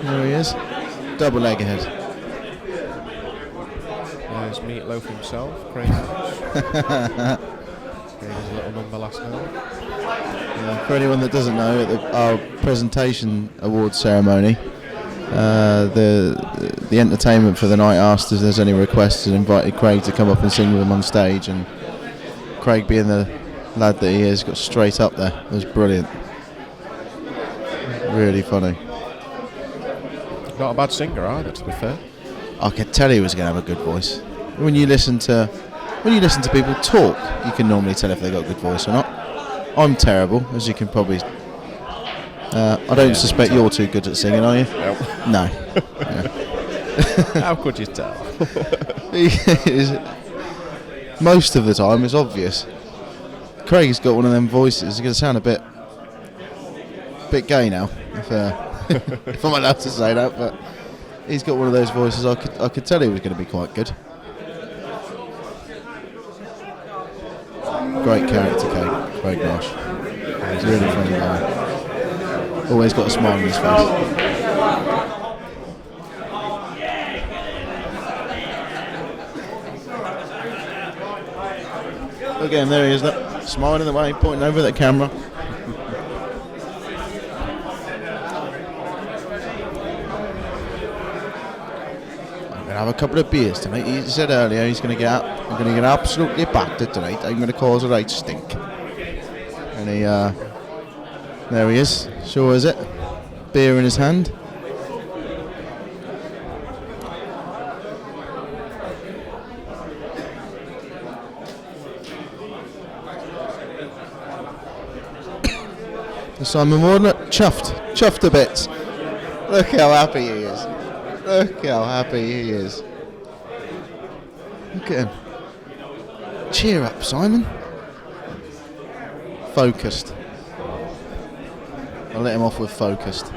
There he is. Double leg ahead. There's Meatloaf himself, Craig. Gave his little number last night. For anyone that doesn't know, at our presentation awards ceremony, the entertainment for the night asked if there's any requests and invited Craig to come up and sing with them on stage, and Craig, being the lad that he is, got straight up there. It was brilliant. Really funny. Not a bad singer either, to be fair. I could tell he was going to have a good voice. When you listen to people talk, you can normally tell if they've got a good voice or not. I'm terrible, as you can probably. I don't suspect you're too good at singing, are you? Nope. No. How could you tell? Most of the time, it's obvious. Craig's got one of them voices. It's going to sound a bit gay now, if I'm allowed to say that. But he's got one of those voices. I could tell he was going to be quite good. Great character, Craig Marsh. He's really funny guy. Always got a smile on his face. Again, there he is, look, smiling away, pointing over the camera. I'm going to have a couple of beers tonight. He said earlier he's going to get up. I'm going to get absolutely battered tonight. I'm going to cause a right stink. And there he is. Sure is it. Beer in his hand. Simon Ward, look, chuffed a bit. Look how happy he is. Look how happy he is. Look at him. Cheer up, Simon. Focused. I'll let him off with focused.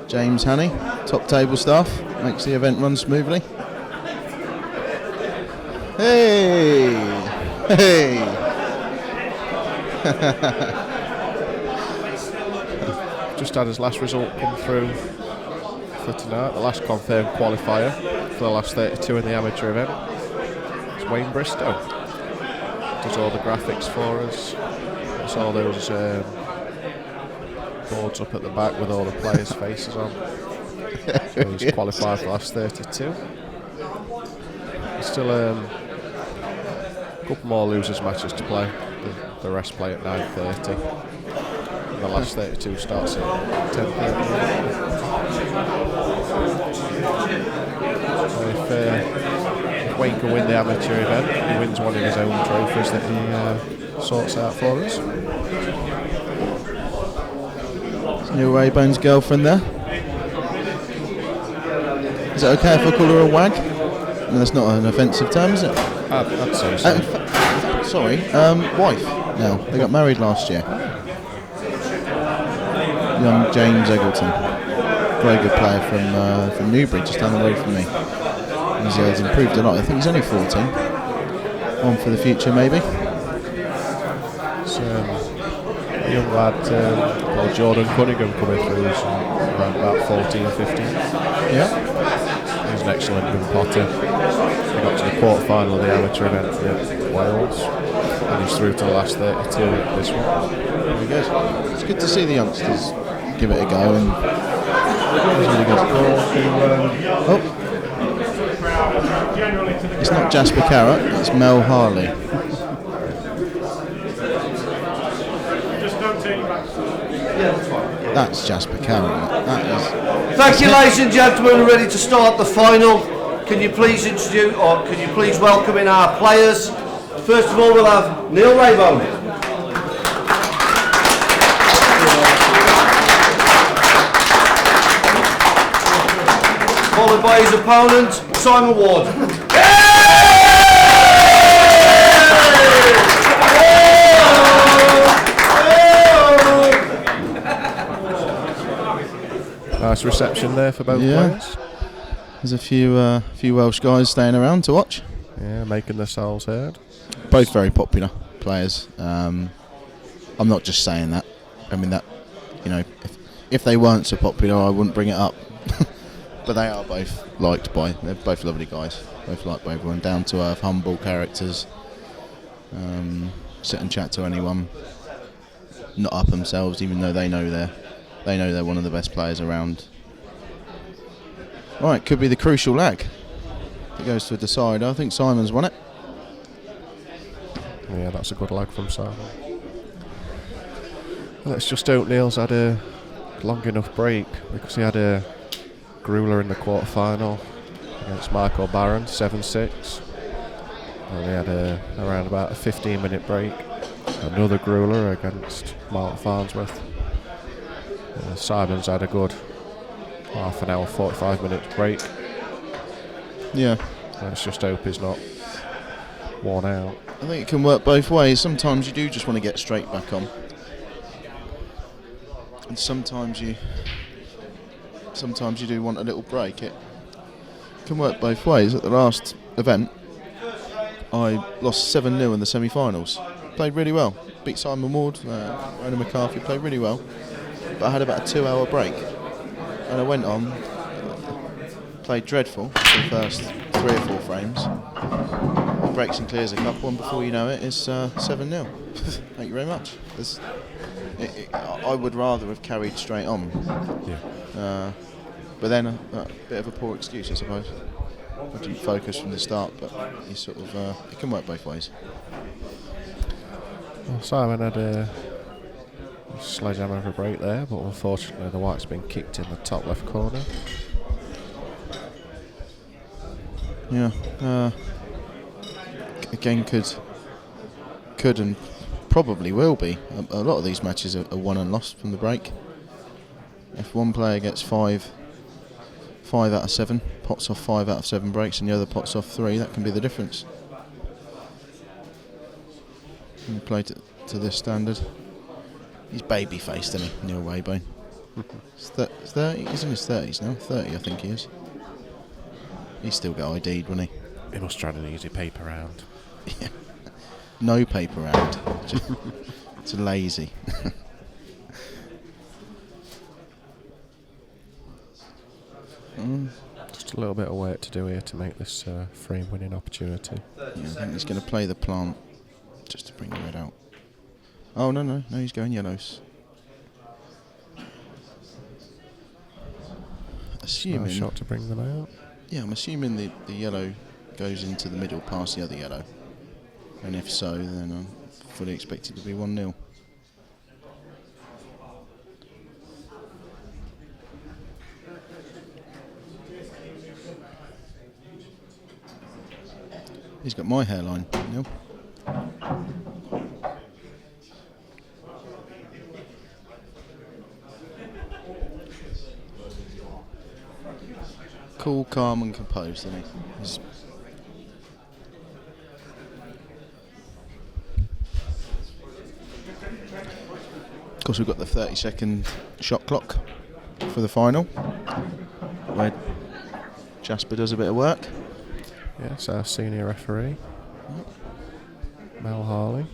James Honey, top table staff, makes the event run smoothly. Hey! Hey! Just had his last result come through for tonight, the last confirmed qualifier for the last 32 in the amateur event. It's Wayne Bristow. Does all the graphics for us. It's all those boards up at the back with all the players' faces on. So he's qualified for the last 32. There's still a couple more losers matches to play. The rest play at 9:30. And the last 32 starts at 10 p.m. So if Wayne can win the amateur event, he wins one of his own trophies that he sorts out for us. New Raybone's girlfriend there. Is it okay if I call her a wag? No, that's not an offensive term, is it? I'd say so. Sorry, wife now. They got married last year. Young James Eggleton. Very good player from Newbury, just down the road from me. He's improved a lot. I think he's only 14. On for the future, maybe. It's a young lad called Jordan Cunningham coming through. He's around about 14, 15. Yeah. He's an excellent young potter. He got to the quarter-final of the amateur event at Wales, and he's through to the last 32 this one. Very good. It's good to see the youngsters give it a go, and it's really good. It's not Jasper Carrot, it's Mel Harley. That's Jasper Carrot. That is. Thank you, ladies and gentlemen. We're ready to start the final. Can you please introduce, or can you please welcome in our players? First of all, we'll have Neil Raybone. Followed by his opponent, Simon Ward. Nice reception there for both players. There's a few Welsh guys staying around to watch. Yeah, making themselves heard. Both very popular players. I'm not just saying that. I mean that you know, if they weren't so popular, I wouldn't bring it up. But they are both liked by. They're both lovely guys. Both liked by everyone, down to earth, humble characters. Sit and chat to anyone. Not up themselves, even though they know they're one of the best players around. Right, could be the crucial leg. It goes to a decider. I think Simon's won it. Yeah, that's a good leg from Simon. Let's just hope Neil's had a long enough break, because he had a grueler in the quarter-final against Michael Barron, 7-6. And he had around about a 15-minute break. Another grueler against Mark Farnsworth. Simon's had a good half an hour, 45 minutes break. Yeah. Let's just hope he's not worn out. I think it can work both ways. Sometimes you do just want to get straight back on. And sometimes you do want a little break. It can work both ways. At the last event, I lost 7-0 in the semi-finals. Played really well. Beat Simon Ward, Ronan McCarthy, played really well. But I had about a 2-hour break. And I went on, played dreadful for the first 3 or 4 frames. Breaks and clears a couple, and before you know it, it's 7-0. Thank you very much. I would rather have carried straight on. Yeah. But then a bit of a poor excuse, I suppose. I didn't focus from the start, but you sort of it can work both ways. Well, Simon had a sledgehammer of a break there, but unfortunately the white's been kicked in the top left corner. Yeah. Again, could and probably will be. A lot of these matches are won and lost from the break. If one player gets 5 out of 7, pots off 5 out of 7 breaks, and the other pots off 3, that can be the difference. When you play to this standard. He's baby-faced, isn't he, Neil Raybone? He's 30, he's in his 30s now. 30, I think he is. He still got ID'd, wouldn't he? He must try an easy paper round. Yeah. No paper round. It's lazy. Just a little bit of work to do here to make this frame winning opportunity. Yeah, I think he's going to play the plant just to bring the red out. Oh, no, he's going yellows. Assuming Nice shot to bring them out. Yeah, I'm assuming the yellow goes into the middle past the other yellow. And if so, then I'm fully expected to be 1-0. He's got my hairline, Neil. Cool, calm and composed, isn't he? Of course, we've got the 30-second shot clock for the final, where Jasper does a bit of work. Yes, our senior referee, Mel Harley.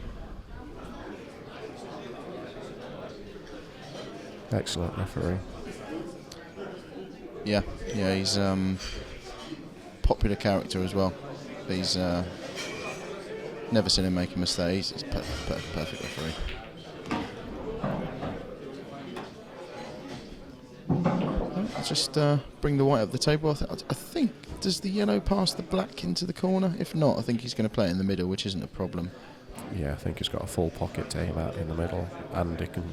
Excellent referee. Yeah, he's popular character as well. He's never seen him make a mistake. He's a perfect referee. Just bring the white up the table. I think, does the yellow pass the black into the corner? If not, I think he's going to play it in the middle, which isn't a problem. Yeah, I think he's got a full pocket to aim at in the middle, and he can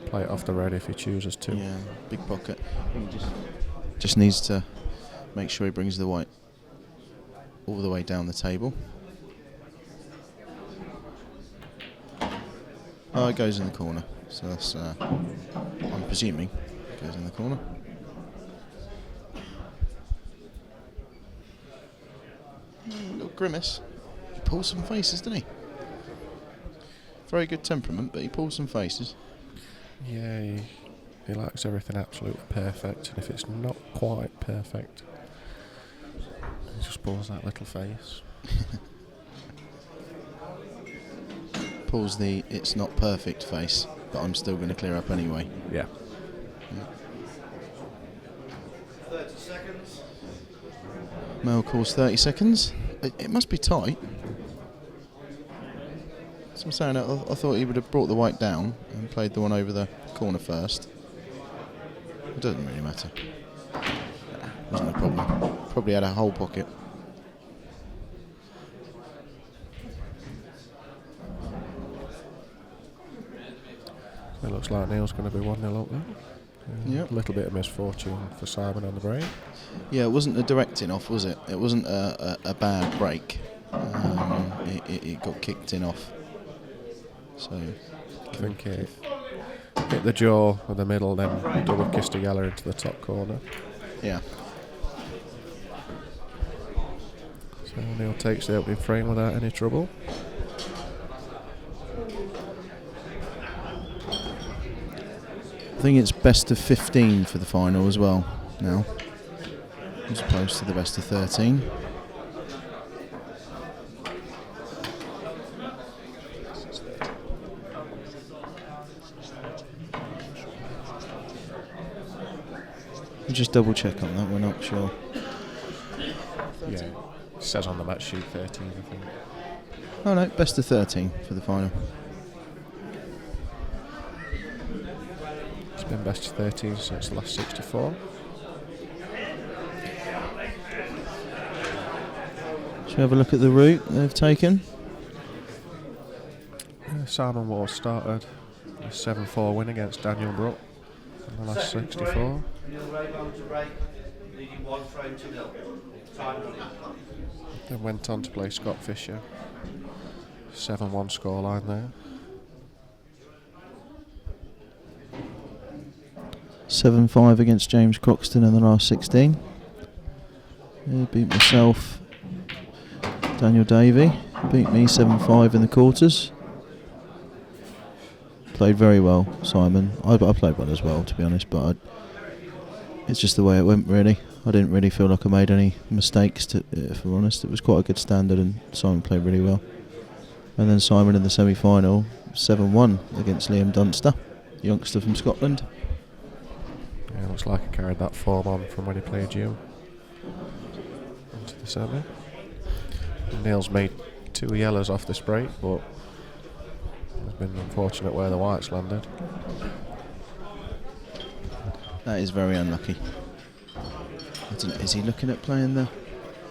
play it off the red if he chooses to. Yeah, big pocket. He just needs to make sure he brings the white all the way down the table. Oh, it goes in the corner. So that's, I'm presuming, it goes in the corner. Little grimace. He pulls some faces, doesn't he? Very good temperament, but he pulls some faces. Yeah, he likes everything absolutely perfect, and if it's not quite perfect, he just pulls that little face. Pulls the "it's not perfect" face. but I'm still going to clear up anyway. Yeah. 30 seconds. Mel calls 30 seconds. It must be tight. So I'm saying, I thought he would have brought the white down and played the one over the corner first. It doesn't really matter. Wasn't a problem. Probably had a whole pocket. It looks like Neil's going to be 1-0 up there. Yep. A little bit of misfortune for Simon on the break. Yeah, it wasn't a directing off, was it? It wasn't a bad break. It got kicked in off. So I think it hit the jaw of the middle, then double kissed a Yeller into the top corner. yeah. So Neil takes the opening frame without any trouble. I think it's best of 15 for the final as well now, as opposed to the best of 13. We'll just double check on that, we're not sure. Yeah, it says on the match sheet 13, I think. Oh no, best of 13 for the final. It's been best of 13 since the last 64. Shall we have a look at the route they've taken? Simon Ward started a 7-4 win against Daniel Brook in the last 64. Neil Raybone to break, leading 1 frame to 0. Time running. Then went on to play Scott Fisher. 7-1 scoreline there. 7-5 against James Croxton in the last 16. Beat myself, Daniel Davey. Beat me 7-5 in the quarters. Played very well, Simon. I played well as well, to be honest, but it's just the way it went, really. I didn't really feel like I made any mistakes, if I'm honest. It was quite a good standard, and Simon played really well. And then Simon in the semi-final, 7-1 against Liam Dunster, youngster from Scotland. Yeah, looks like he carried that form on from when he played you into the semi. Neil's made 2 yellows off this break, but has been unfortunate where the whites landed. That is very unlucky. I don't know, is he looking at playing the...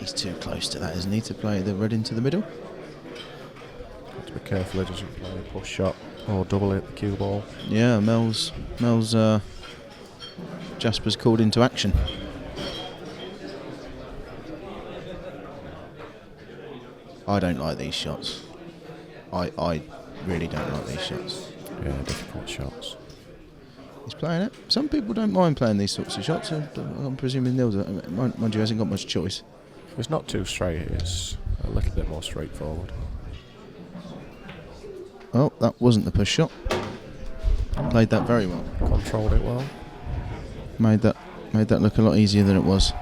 He's too close to that, isn't he, to play the red into the middle? Got to be careful he doesn't play a push shot or double hit the cue ball. Yeah, Mel's Jasper's called into action. I don't like these shots. I really don't like these shots. Yeah, difficult shots. He's playing it. Some people don't mind playing these sorts of shots. I'm presuming Neil's, mind you, hasn't got much choice. It's not too straight, it's a little bit more straightforward. Well, that wasn't the push shot. Played that very well. Controlled it well. Made that look a lot easier than it was.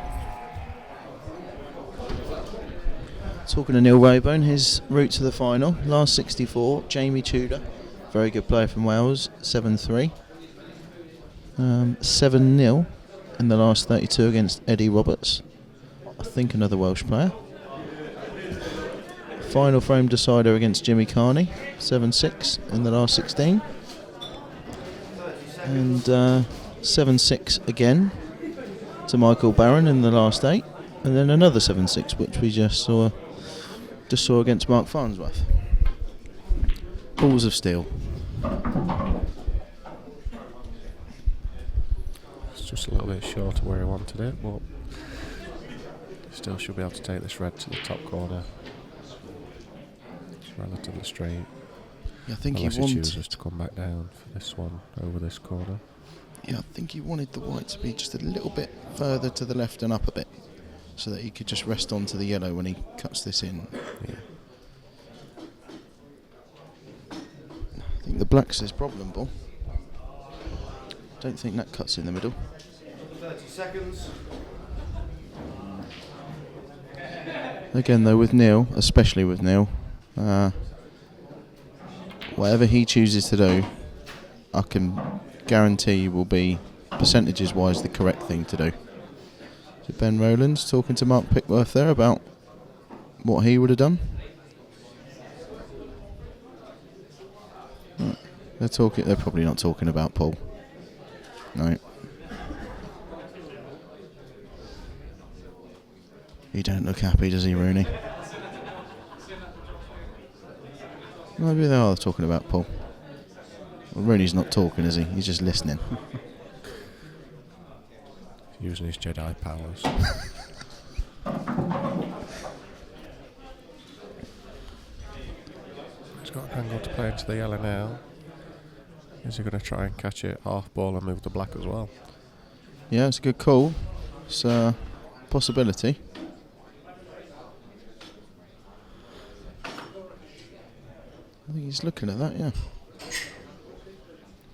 Talking to Neil Raybone, his route to the final, last 64, Jamie Tudor, very good player from Wales, 7-3. 7-0 in the last 32 against Eddie Roberts, I think another Welsh player. Final frame decider against Jimmy Carney, 7-6 in the last 16. And 7-6 again to Michael Barron in the last 8. And then another 7-6, which we just saw against Mark Farnsworth. Balls of steel. It's just a little bit short of where he wanted it, but still should be able to take this red to the top corner. It's relatively straight. Yeah, I think unless he wanted. chooses to come back down for this one over this corner. Yeah, I think he wanted the white to be just a little bit further to the left and up a bit, so that he could just rest onto the yellow when he cuts this in. Yeah. I think the black says problem ball. Don't think that cuts in the middle. 30 seconds. Again though, with Neil, especially with Neil, whatever he chooses to do, I can guarantee will be, percentages-wise, the correct thing to do. So Ben Rowlands talking to Mark Pickworth there about what he would have done. Right. They're probably not talking about Paul. No. He don't look happy, does he, Rooney? Maybe they are talking about Paul. Well, Rooney's not talking, is he? He's just listening. Using his Jedi powers. He's got an angle to play into the yellow now. Is he going to try and catch it half ball and move the black as well? Yeah, it's a good call. It's a possibility. I think he's looking at that, yeah.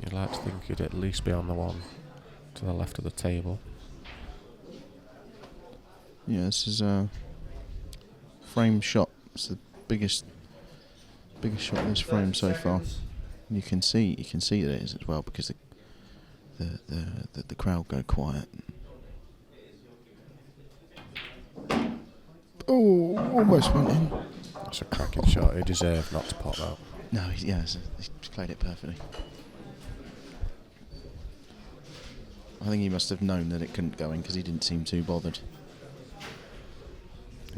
You'd like to think he'd at least be on the one to the left of the table. Yeah, this is a frame shot. It's the biggest shot in this frame so far. You can see that it is as well because the crowd go quiet. Oh, almost went in. That's a cracking shot. He deserved not to pop that. No, he's played it perfectly. I think he must have known that it couldn't go in because he didn't seem too bothered.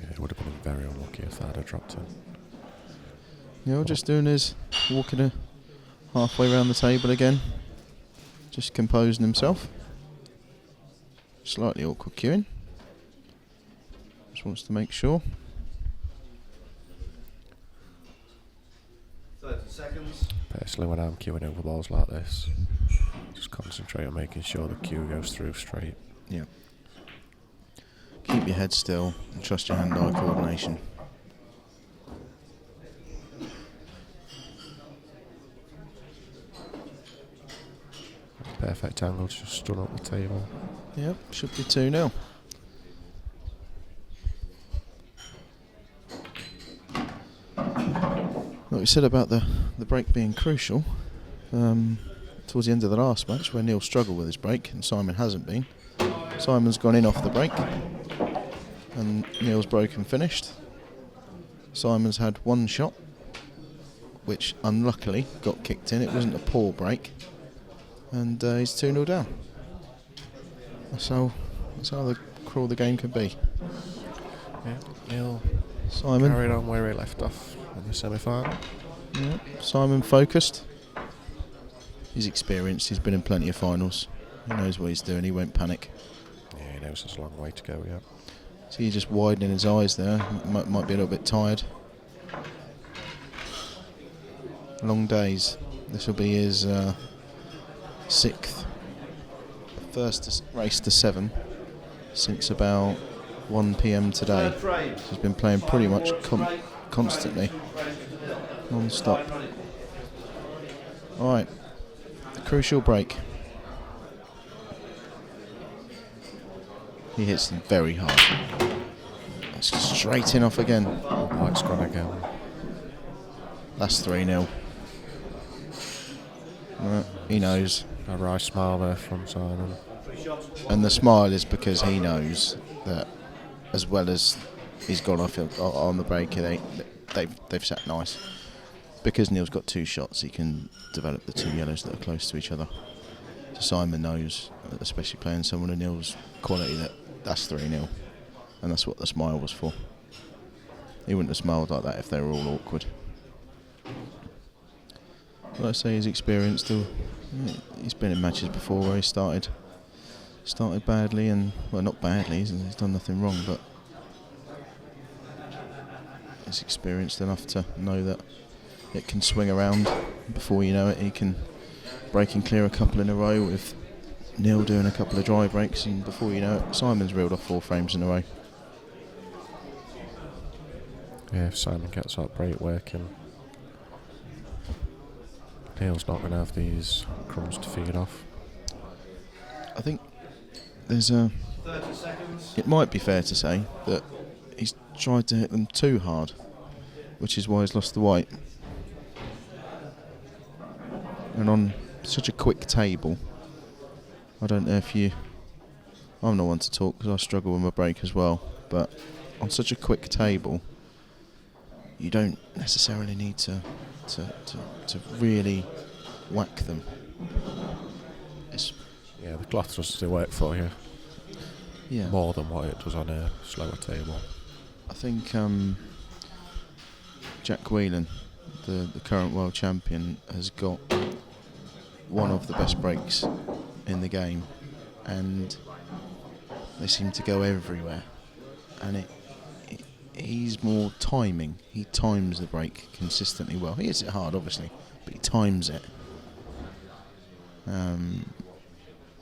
Yeah, it would have been very unlucky if that had dropped in. Neil just doing his walking halfway around the table again. Just composing himself. Slightly awkward queuing. Just wants to make sure. 30 seconds. Personally, when I'm queuing over balls like this, just concentrate on making sure the cue goes through straight. Yeah. Keep your head still and trust your hand-eye coordination. Perfect angle to just stun up the table. Yep, should be 2-0. Like we said about the break being crucial, towards the end of the last match where Neil struggled with his break and Simon hasn't been. Simon's gone in off the break and Neil's broken finished. Simon's had one shot which unluckily got kicked in. It wasn't a poor break and he's 2-0 down. That's how cruel the game can be. Yeah, Neil Simon carried on where he left off in the semi-final. Yeah, Simon focused. He's experienced. He's been in plenty of finals. He knows what he's doing. He won't panic. Yeah, he knows there's a long way to go yet. See, he's just widening his eyes there. Might be a little bit tired. Long days. This will be his 6th. First race to 7 since about 1 p.m. today. He's been playing pretty much constantly, non-stop. Alright, the crucial break. He hits them very hard. That's straight in off again. Oh, it's gone again. That's 3-0. Right, he knows. A wry smile there from Simon. And the smile is because he knows that as well as he's gone off on the break, they've sat nice. Because Neil's got 2 shots, he can develop the 2 yellows that are close to each other. So Simon knows, especially playing someone of Neil's quality, that's 3-0. And that's what the smile was for. He wouldn't have smiled like that if they were all awkward. Like I say, his experience still. He's been in matches before where he started badly and, well, not badly, he's done nothing wrong, but he's experienced enough to know that it can swing around. Before you know it, he can break and clear a couple in a row with Neil doing a couple of dry breaks, and before you know it, Simon's reeled off 4 frames in a row. Yeah, if Simon gets that break working, Neil's not going to have these crumbs to feed off. I think there's 30 seconds. It might be fair to say that he's tried to hit them too hard, which is why he's lost the white. And on such a quick table. I don't know if you... I'm not one to talk because I struggle with my break as well. But on such a quick table, you don't necessarily need to really whack them. Yeah, the cloth does the work for you. Yeah. More than what it does on a slower table. I think Jack Whelan, the current world champion, has got one of the best breaks in the game, and they seem to go everywhere. And he's more timing. He times the break consistently well. He hits it hard, obviously, but he times it.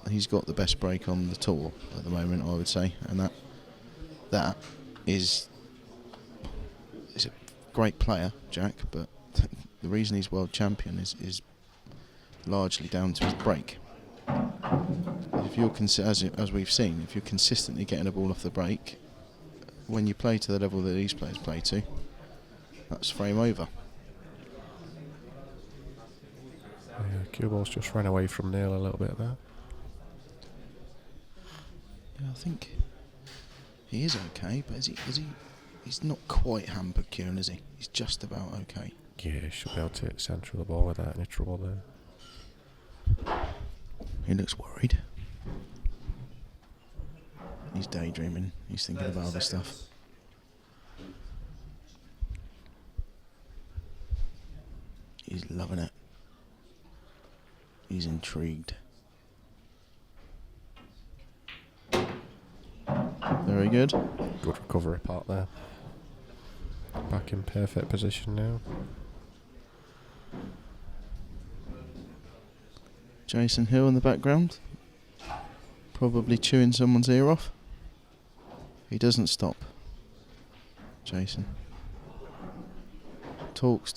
He's got the best break on the tour at the moment, I would say, and that is a great player, Jack. But the reason he's world champion is largely down to his break. If you're as we've seen, if you're consistently getting a ball off the break, when you play to the level that these players play to, that's frame over. Cue ball's just ran away from Neil a little bit there. Yeah, I think he is okay, but he's not quite hampered, Kieran, is he? He's just about okay. Yeah, he should be able to hit the centre of the ball without any trouble there. He looks worried. He's daydreaming. He's thinking about other stuff. He's loving it. He's intrigued. Very good. Good recovery part there. Back in perfect position now. Jason Hill in the background, probably chewing someone's ear off. He doesn't stop. Jason talks.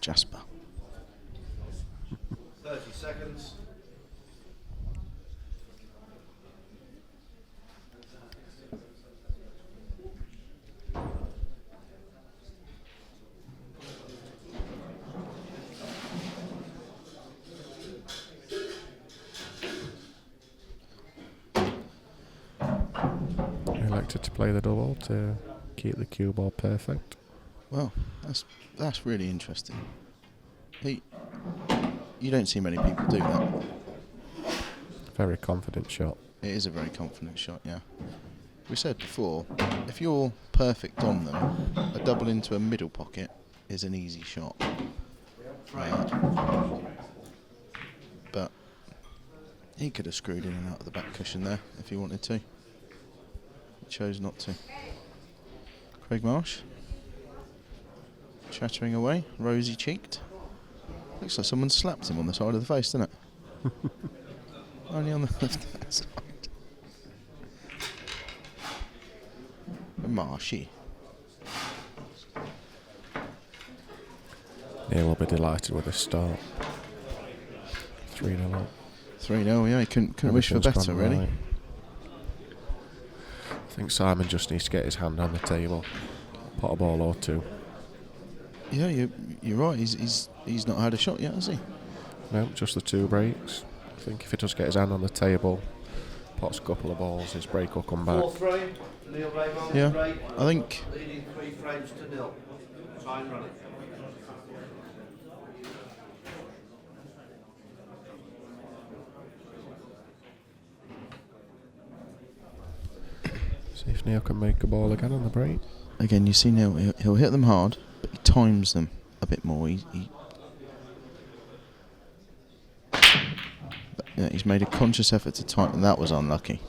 Jasper. 30 seconds. Elected to play the double to keep the cue ball perfect. Well, that's really interesting. You don't see many people do that. Very confident shot. It is a very confident shot, yeah. We said before, if you're perfect on them, a double into a middle pocket is an easy shot. But he could have screwed in and out of the back cushion there if he wanted to. He chose not to. Craig Marsh, chattering away, rosy-cheeked. Looks like someone slapped him on the side of the face, doesn't it? Only on the left side. Marshy. Neil will be delighted with this start. 3-0 up. 3-0, yeah, he couldn't wish for better, really. Right. I think Simon just needs to get his hand on the table. Pot a ball or two. Yeah, you're right. He's not had a shot yet, has he? No, just the 2 breaks. I think if he does get his hand on the table, pots a couple of balls, his break will come back. 4 frame, Neil Raybone. Yeah, break. I think. Leading 3 frames to 0. Try and run it. See if Neil can make a ball again on the break. Again, you see Neil, he'll hit them hard, but he times them a bit more. He's made a conscious effort to time, and that was unlucky.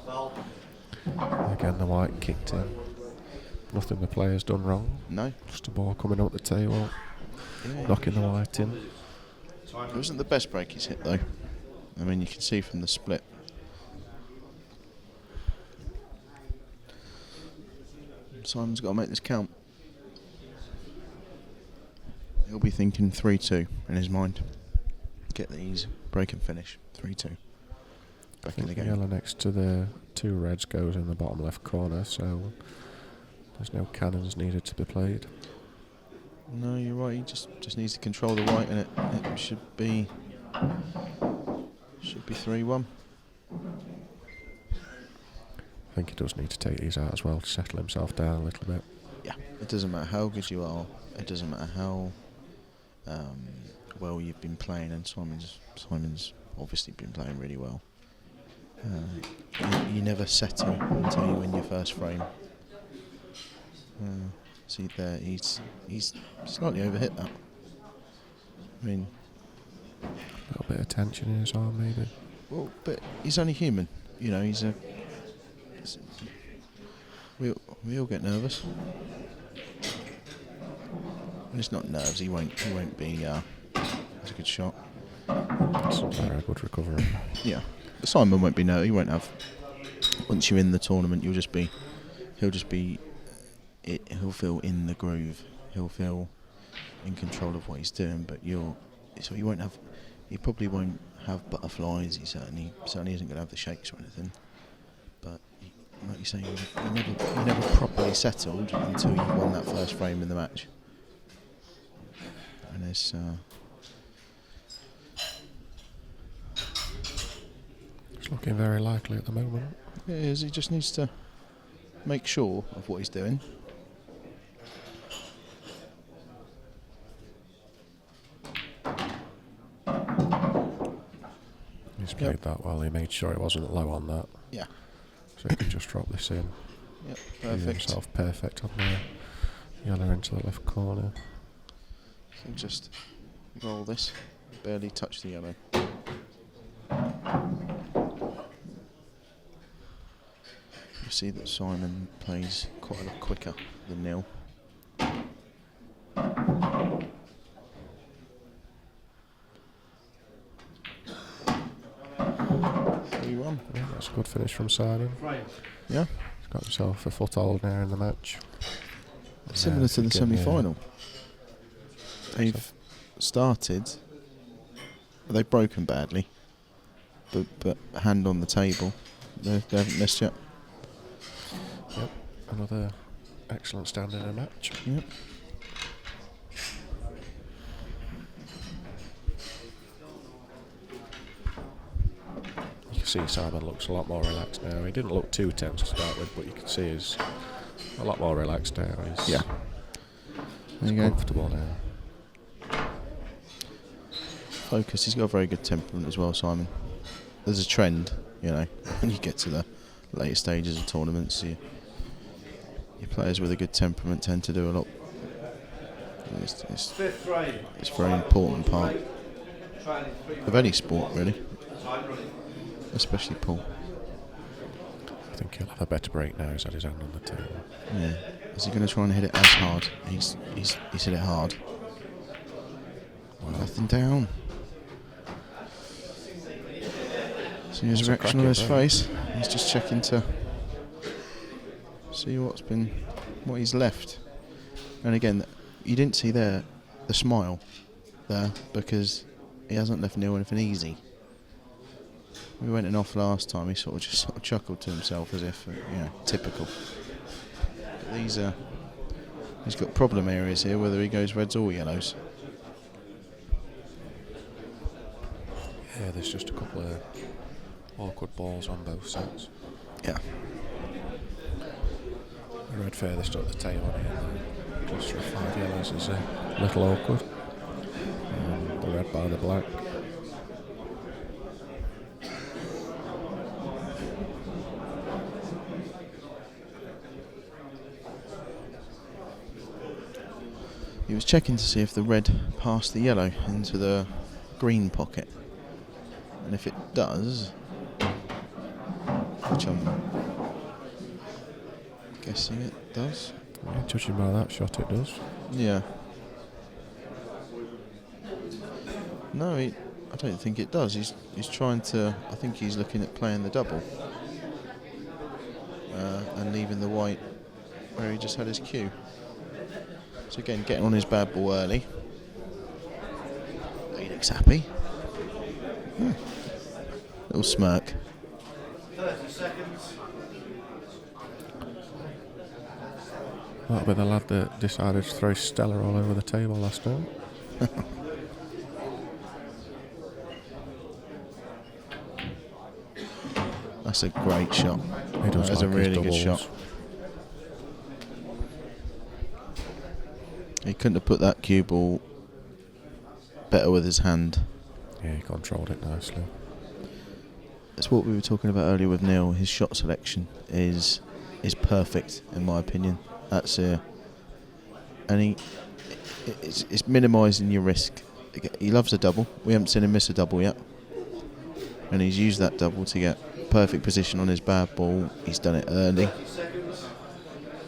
Again, the white kicked in. Nothing the player's done wrong. No. Just a ball coming up the table, knocking the white in. It wasn't the best break he's hit, though. I mean, you can see from the split. Simon's got to make this count. He'll be thinking 3-2 in his mind. Get these, break and finish. 3-2. Back in the game. Yellow next to the 2 reds goes in the bottom left corner, so There's no cannons needed to be played. No, you're right. He just needs to control the white, and it should be 3-1. I think he does need to take these out as well to settle himself down a little bit. Yeah, it doesn't matter how good you are. It doesn't matter how well you've been playing, and Simon's obviously been playing really well. You never settle until you win your first frame. See there, he's slightly overhit that. I mean, A little bit of tension in his arm, maybe. well, but he's only human. You know, we all get nervous. When it's not nerves, he won't be. It's a good shot. It's a very good recovery. Yeah, Simon won't be nervous. He won't have. Once you're in the tournament, he'll feel in the groove. He'll feel in control of what he's doing. But he won't have. He probably won't have butterflies. He certainly isn't going to have the shakes or anything. But like you say, you never properly settled until you won that first frame in the match. And it's. It's looking very likely at the moment. It is. He just needs to make sure of what he's doing. He's played that well. He made sure it wasn't low on that. Yeah. So he can just drop this in. Yep. Give Perfect. himself perfect on the yellow into the left corner. So just roll this. Barely touch the yellow. You see that Simon plays quite a lot quicker than Neil. 3-1. Yeah, that's a good finish from Simon. Yeah. He's got himself a foothold now in the match. Similar to the Again, semi-final. They've started. They've broken badly, but hand on the table, they haven't missed yet. Yep, another excellent stand in a match. Yep. You can see Simon looks a lot more relaxed now. He didn't look too tense to start with, but you can see he's a lot more relaxed now. He's, Yeah. he's There you go. comfortable now. Focus. He's got a very good temperament as well, Simon. There's a trend, you know, when you get to the later stages of tournaments, your players with a good temperament tend to do a lot. It's a very important part of any sport, really, especially pool. I think he'll have a better break now. He's had his hand on the table. Yeah. Is he going to try and hit it as hard? He's hit it hard. Nothing down. See his That's a reaction on his cracking face. He's just checking to see what he's left. And again, you didn't see there the smile there because he hasn't left Neil anything easy. We went in off last time. He sort of chuckled to himself as if, typical. But he's got problem areas here, whether he goes reds or yellows. Yeah, there's just a couple of awkward balls on both sets. Yeah. The red furthest up the table here, the cluster of 5 yellows is a little awkward. The red by the black. He was checking to see if the red passed the yellow into the green pocket. And if it does, which I'm guessing it does. Yeah, judging by that shot, it does. Yeah. No, I don't think it does. He's trying to. I think he's looking at playing the double and leaving the white where he just had his cue. So again, getting on his bad ball early. He looks happy. Little smirk. 30 seconds. That'll be the lad that decided to throw Stella all over the table last night. That's a great shot. He does That's like a really his good doubles. shot. He couldn't have put that cue ball better with his hand. Yeah, he controlled it nicely. That's what we were talking about earlier with Neil. His shot selection is perfect in my opinion. That's and it's minimising your risk. He loves a double. We haven't seen him miss a double yet, and he's used that double to get perfect position on his bad ball. He's done it early.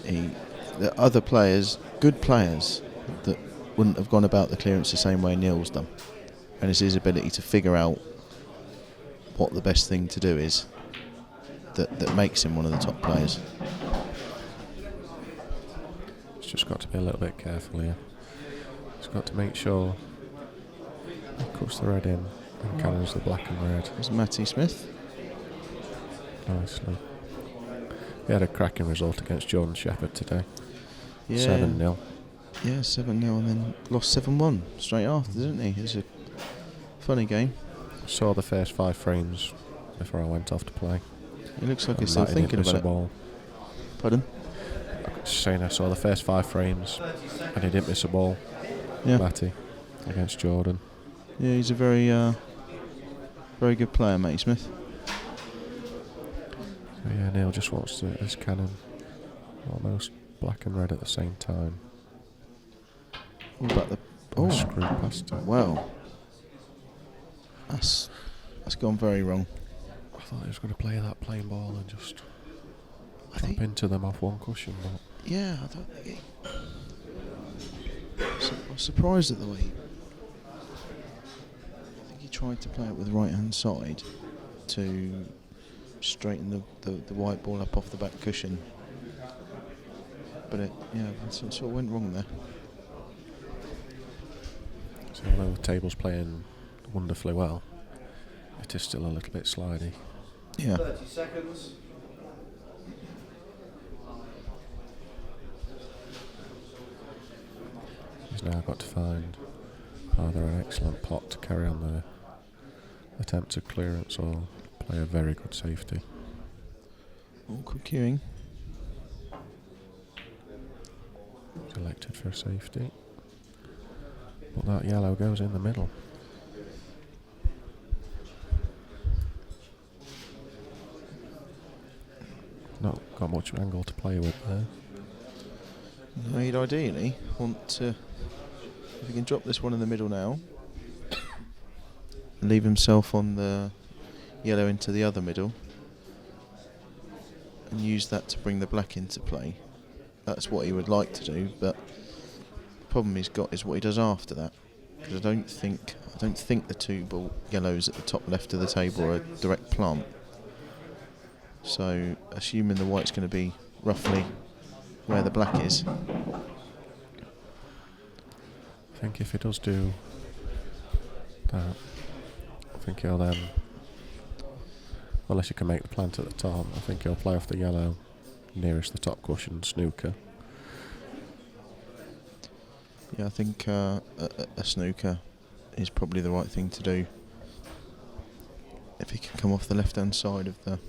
The other players, good players, that wouldn't have gone about the clearance the same way Neil's done, and it's his ability to figure out what the best thing to do is that makes him one of the top players. He's just got to be a little bit careful here. He's got to make sure he cuts the red in and cannons the black and red. There's Matty Smith. Nicely. He had a cracking result against Jordan Shepherd today. Yeah. 7-0. Yeah, 7-0 and then lost 7-1 straight after, didn't he? It was a funny game. Saw the first 5 frames before I went off to play. It looks like And he's still Matty didn't thinking miss about a it. ball. Pardon? Just saying, I saw the first 5 frames and he didn't miss a ball. Yeah. Matty against Jordan. Yeah, he's a very good player, Matty Smith. So yeah, Neil just wants to his cannon almost black and red at the same time. What about the... Oh, Oh, screw past it. wow. That's gone very wrong. I thought he was going to play that plain ball and just I drop think... into them off one cushion, but Yeah, I don't think he... I was surprised at the way... I think he tried to play it with the right-hand side to straighten the white ball up off the back cushion. But it sort of went wrong there. so although the table's playing wonderfully well, it is still a little bit slidey. Yeah. 30 seconds. He's now got to find either an excellent pot to carry on the attempt at clearance or play a very good safety. Awkward queuing. He's elected for a safety. But that yellow goes in the middle. Not got much angle to play with there. No, he'd ideally want to, if he can drop this one in the middle now, leave himself on the yellow into the other middle, and use that to bring the black into play. That's what he would like to do, but the problem he's got is what he does after that. Because I don't think the two ball yellows at the top left of the table are a direct plant. So, assuming the white's going to be roughly where the black is. I think if he does do that, I think he'll then, unless you can make the plant at the top, I think he'll play off the yellow nearest the top cushion, snooker. Yeah, I think a snooker is probably the right thing to do. If he can come off the left-hand side of the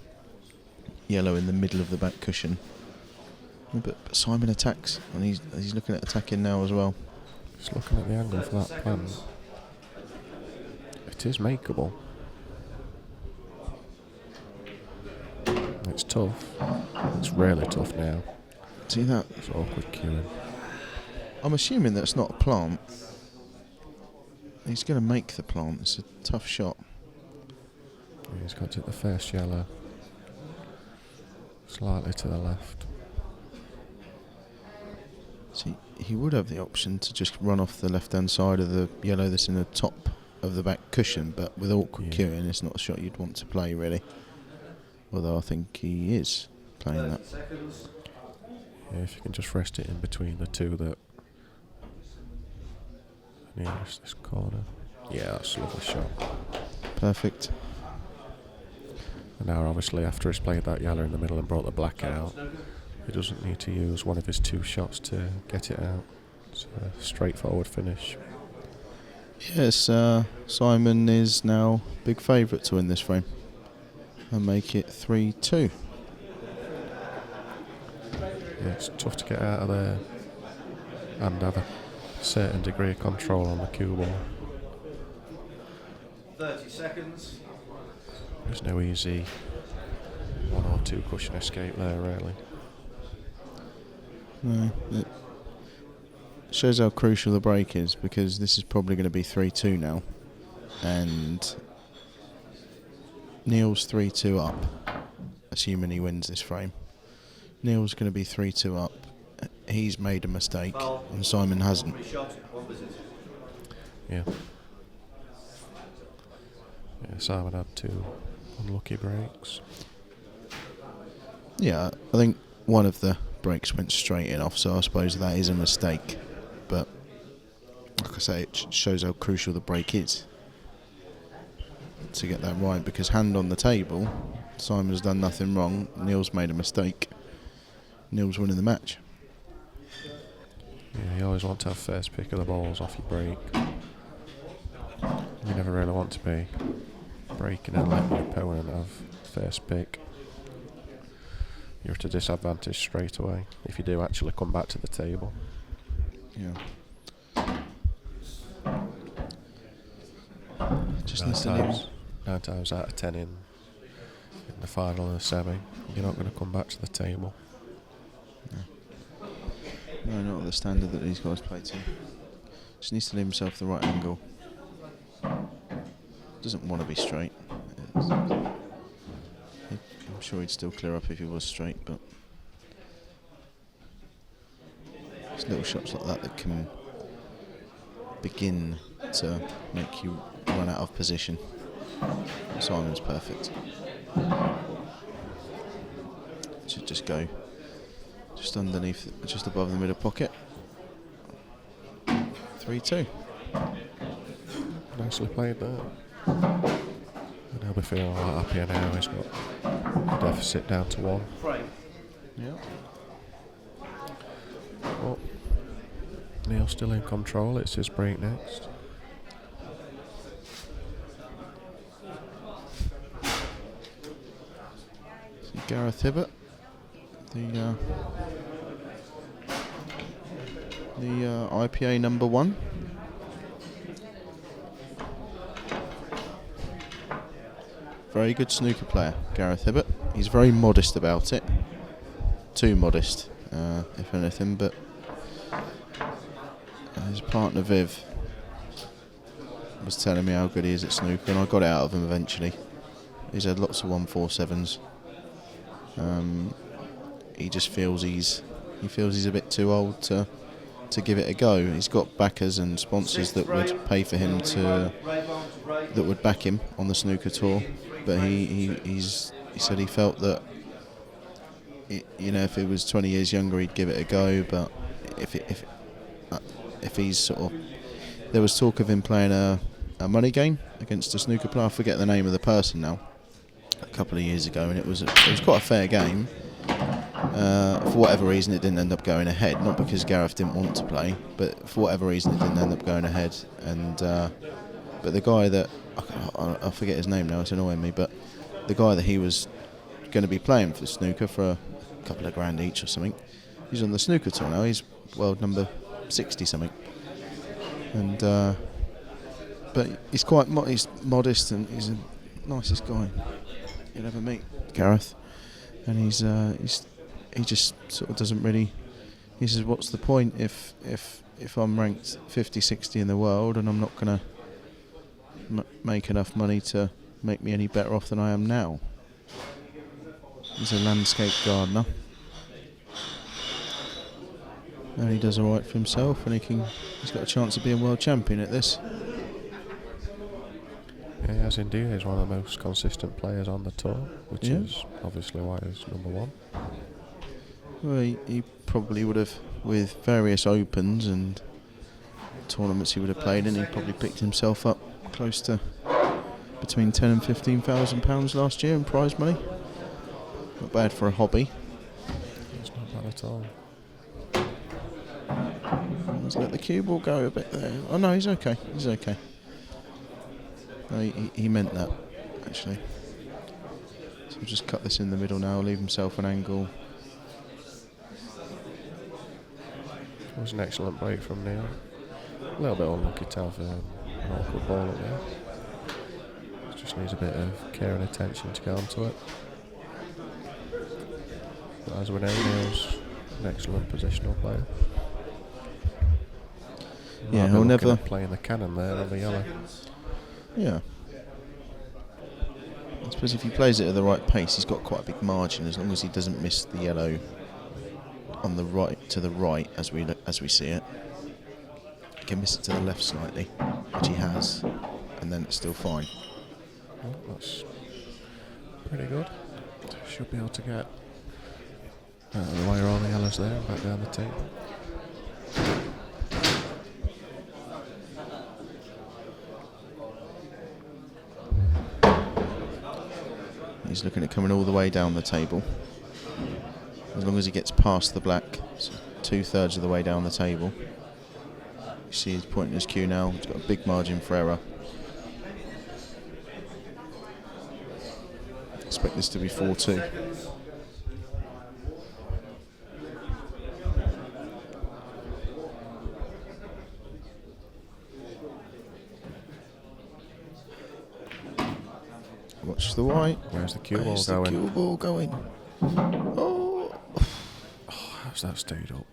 yellow in the middle of the back cushion. But Simon attacks, and he's looking at attacking now as well. Just looking at the angle for that plant. It is makeable. It's tough. It's really tough now. See that? It's awkward queuing. I'm assuming that's not a plant. He's going to make the plant. It's a tough shot. Yeah, he's got to hit the first yellow. Slightly to the left. See, he would have the option to just run off the left-hand side of the yellow that's in the top of the back cushion, but with awkward queuing, it's not a shot you'd want to play, really. Although I think he is playing that. Yeah, if you can just rest it in between the two that nearest this corner. Yeah, that's a lovely shot. Perfect. And now obviously after he's played that yellow in the middle and brought the black out, He doesn't need to use one of his 2 shots to get it out. It's a straightforward finish. Yes, Simon is now big favourite to win this frame and make it 3-2. Yeah, it's tough to get out of there and have a certain degree of control on the cue ball. 30 seconds. There's no easy 1 or 2 cushion escape there, really. No, it shows how crucial the break is, because this is probably going to be 3-2 now, and Neil's 3-2 up, assuming he wins this frame. Neil's going to be 3-2 up. He's made a mistake, and Simon hasn't. Yeah. Yeah, Simon had 2 unlucky breaks. Yeah, I think one of the breaks went straight in off, so I suppose that is a mistake. But like I say, it shows how crucial the break is to get that right, because hand on the table, Simon's done nothing wrong, Neil's made a mistake, Neil's winning the match. Yeah, you always want to have first pick of the balls off your break. You never really want to be breaking and letting your opponent have first pick. You're at a disadvantage straight away if you do actually come back to the table. Yeah. Just 9 times out of 10 in the final and the semi, you're not going to come back to the table. No, not at the standard that these guys play to. Just needs to leave himself the right angle. Doesn't want to be straight. I'm sure he'd still clear up if he was straight, but it's little shots like that can begin to make you run out of position. Simon's perfect. Should just go just underneath, just above the middle pocket. 3-2. Nicely played there. And he'll be feeling a lot happier now. He's got the deficit down to 1. Yeah. Well, Neil's still in control. It's his break next. So Gareth Hibbert, the IPA number 1. Very good snooker player, Gareth Hibbert. He's very modest about it. Too modest, if anything, but his partner Viv was telling me how good he is at snooker, and I got it out of him eventually. He's had lots of 147s. He just feels he's a bit too old to give it a go. He's got backers and sponsors that would pay for him that would back him on the snooker tour, but he said he felt that if he was 20 years younger he'd give it a go, but if he's sort of, there was talk of him playing a money game against a snooker player. I forget the name of the person now. A couple of years ago, and it was quite a fair game. For whatever reason, it didn't end up going ahead. Not because Gareth didn't want to play, but for whatever reason, it didn't end up going ahead. And but the guy that I forget his name now, it's annoying me. But the guy that he was going to be playing for snooker for a couple of grand each or something, he's on the snooker tour now. He's world number 60 something. And but he's quite he's modest, and he's the nicest guy you'll ever meet, Gareth. And he just sort of doesn't really. He says, "What's the point if I'm ranked 50, 60 in the world, and I'm not going to make enough money to make me any better off than I am now?" He's a landscape gardener, and he does all right for himself, and he's got a chance of being world champion at this. Yeah, he has indeed. He's one of the most consistent players on the tour, which is obviously why he's number 1. Well, he probably would have, with various opens and tournaments he would have played in, he probably picked himself up close to between £10,000 and £15,000 last year in prize money. Not bad for a hobby. It's not at all. Let's let the cue ball go a bit there. Oh no, he's okay. He's okay. No, he meant that, actually. So we'll just cut this in the middle now, leave himself an angle. It was an excellent break from Neil. A little bit unlucky to have an awkward ball up there. Just needs a bit of care and attention to get onto it. But as we know, Neil's an excellent positional player. Yeah, he'll never playing the cannon there on the yellow. Yeah. I suppose if he plays it at the right pace, he's got quite a big margin as long as he doesn't miss the yellow on the right to the right as we see it. He can miss it to the left slightly, which he has, and then it's still fine. Well, that's pretty good. Should be able to get out of the way of all the yellows there and back down the table. He's looking at coming all the way down the table. As long as he gets past the black, so 2/3 of the way down the table. You see he's pointing his cue now. He's got a big margin for error. Expect this to be 4-2. Watch the white. Where's the cue ball Where's going? the cue ball going? Oh. How's that stayed up?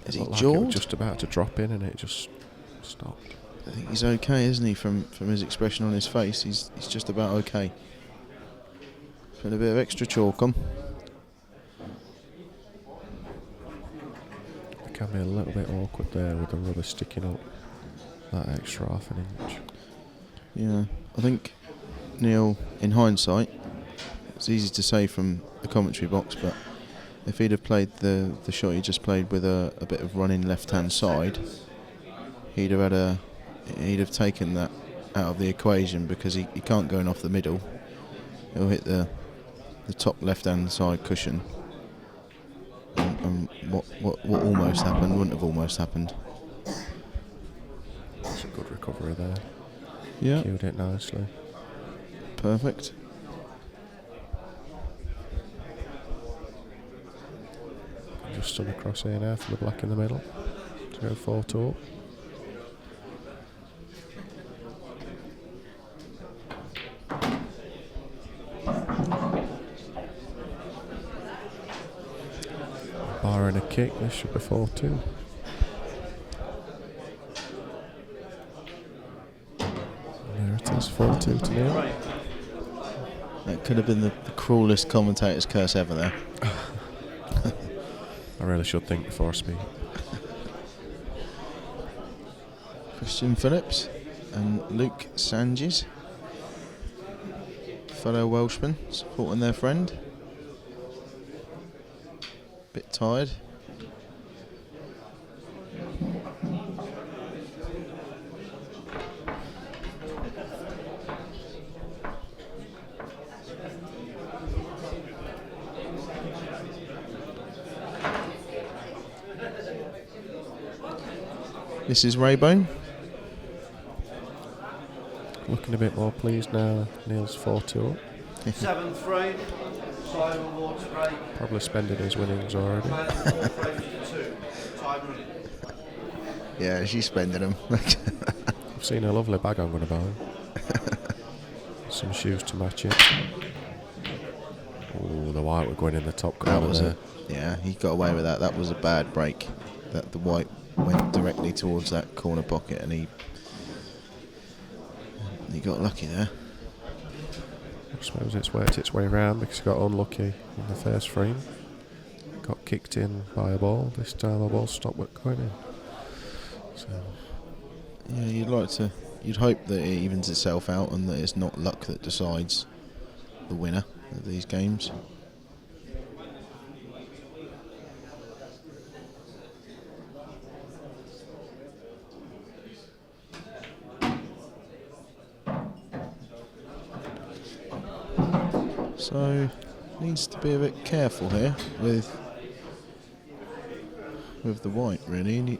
Is he Looked like it jawed? was just about to drop in and it just stopped. I think he's okay, isn't he? From his expression on his face, he's just about okay. Put a bit of extra chalk on. It can be a little bit awkward there with the rubber sticking up that extra half an inch. Yeah, I think Neil, in hindsight, it's easy to say from the commentary box, but if he'd have played the shot he just played with a bit of running left-hand side, he'd have taken that out of the equation because he can't go in off the middle. He'll hit the top left-hand side cushion. And what almost happened wouldn't have almost happened. That's a good recovery there. Yeah. Cued it nicely. Perfect. Just stood across here now for the black in the middle to go 4-2 up. Barring a kick, this should be 4-2. There it is, 4-2 to Neil. That could have been the cruelest commentator's curse ever there. I really should think before I speak. Christian Phillips and Luke Sanges, fellow Welshmen, supporting their friend. Bit tired. This is Raybone. Looking a bit more pleased now. Neil's 4-2 up. 7th frame, Simon Waterbury. Probably spending his winnings already. 4 frames to 2. Time running. Yeah, she's spending them. I've seen a lovely bag I'm going to buy. Some shoes to match it. Oh, the white were going in the top corner. That was there. yeah, he got away with that. That was a bad break. That the white went directly towards that corner pocket, and he got lucky there. I suppose it's worked its way around because he got unlucky in the first frame. Got kicked in by a ball. This time the ball stopped going in. So Yeah, you'd hope that it evens itself out and that it's not luck that decides the winner of these games. So needs to be a bit careful here with with the white, really. And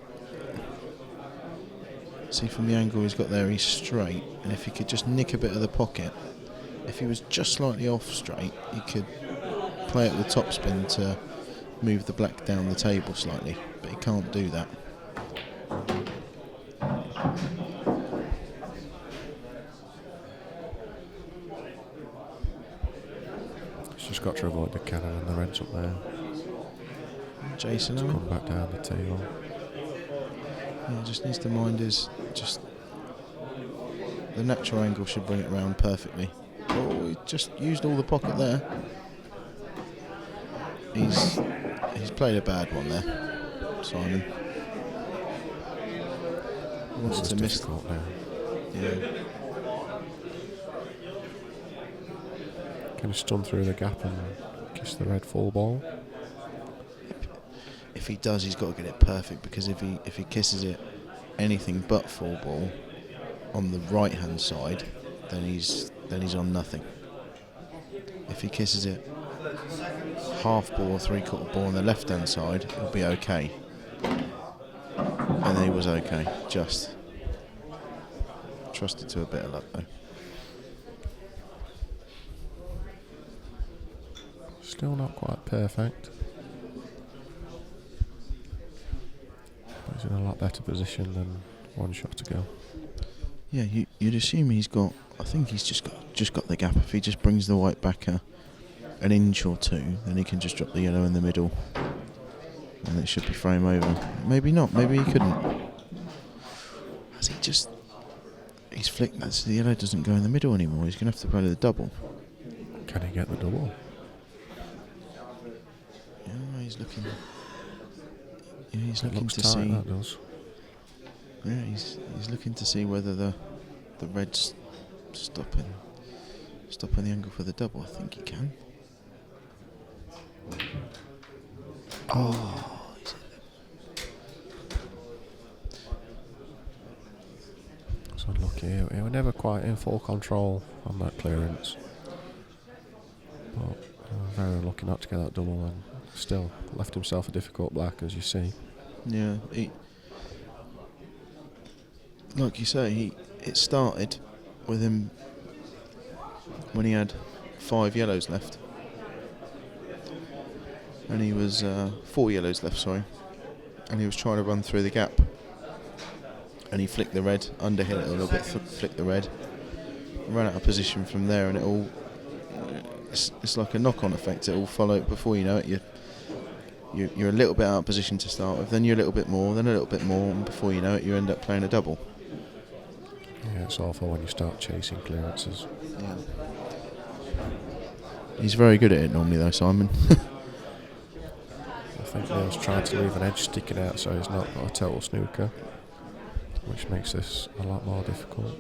see, from the angle he's got there, he's straight, and if he could just nick a bit of the pocket, if he was just slightly off straight, he could play it with top spin to move the black down the table slightly, but he can't do that. He's just got to avoid the cannon and the reds up there. Jason to Owen? come back down the table. Yeah, just needs to mind his the natural angle should bring it round perfectly. Oh, he just used all the pocket there. He's played a bad one there, Simon. This Wanted is to miss. difficult now. Yeah. Can he stun through the gap and kiss the red full ball? If he does, he's got to get it perfect, because if he kisses it anything but full ball on the right hand side, then he's on nothing. If he kisses it half ball or 3/4 ball on the left hand side, he'll be okay. And then he was okay, just trusted to a bit of luck though. Still not quite perfect. But he's in a lot better position than one shot ago. Yeah, you'd assume he's got. I think he's just got the gap. If he just brings the white back an inch or two, then he can just drop the yellow in the middle, and it should be frame over. Maybe not. Maybe he couldn't. Has he just? He's flicked. That's the yellow doesn't go in the middle anymore. He's gonna have to play the double. Can he get the double? Yeah, he's looking. Yeah, he's It looking looks to tight, see. that does. Yeah, he's looking to see whether the red's stopping the angle for the double. I think he can. Oh, he's It's unlucky. He was never quite in full control on that clearance. But very unlucky not to get that double, and still left himself a difficult black, as you see. yeah. Like you say, it started with him when he had 5 yellows left, and he was 4 yellows left. Sorry, and he was trying to run through the gap, and he flicked the red, underhit it a little bit, flicked the red, ran out of position from there, and it all. It's like a knock-on effect. It all followed. Before you know it, you're a little bit out of position to start with, then you're a little bit more, then a little bit more, and before you know it, you end up playing a double. Yeah, it's awful when you start chasing clearances. Yeah. He's very good at it normally, though, Simon. I think Neil's tried to leave an edge sticking out so he's not got a total snooker, which makes this a lot more difficult.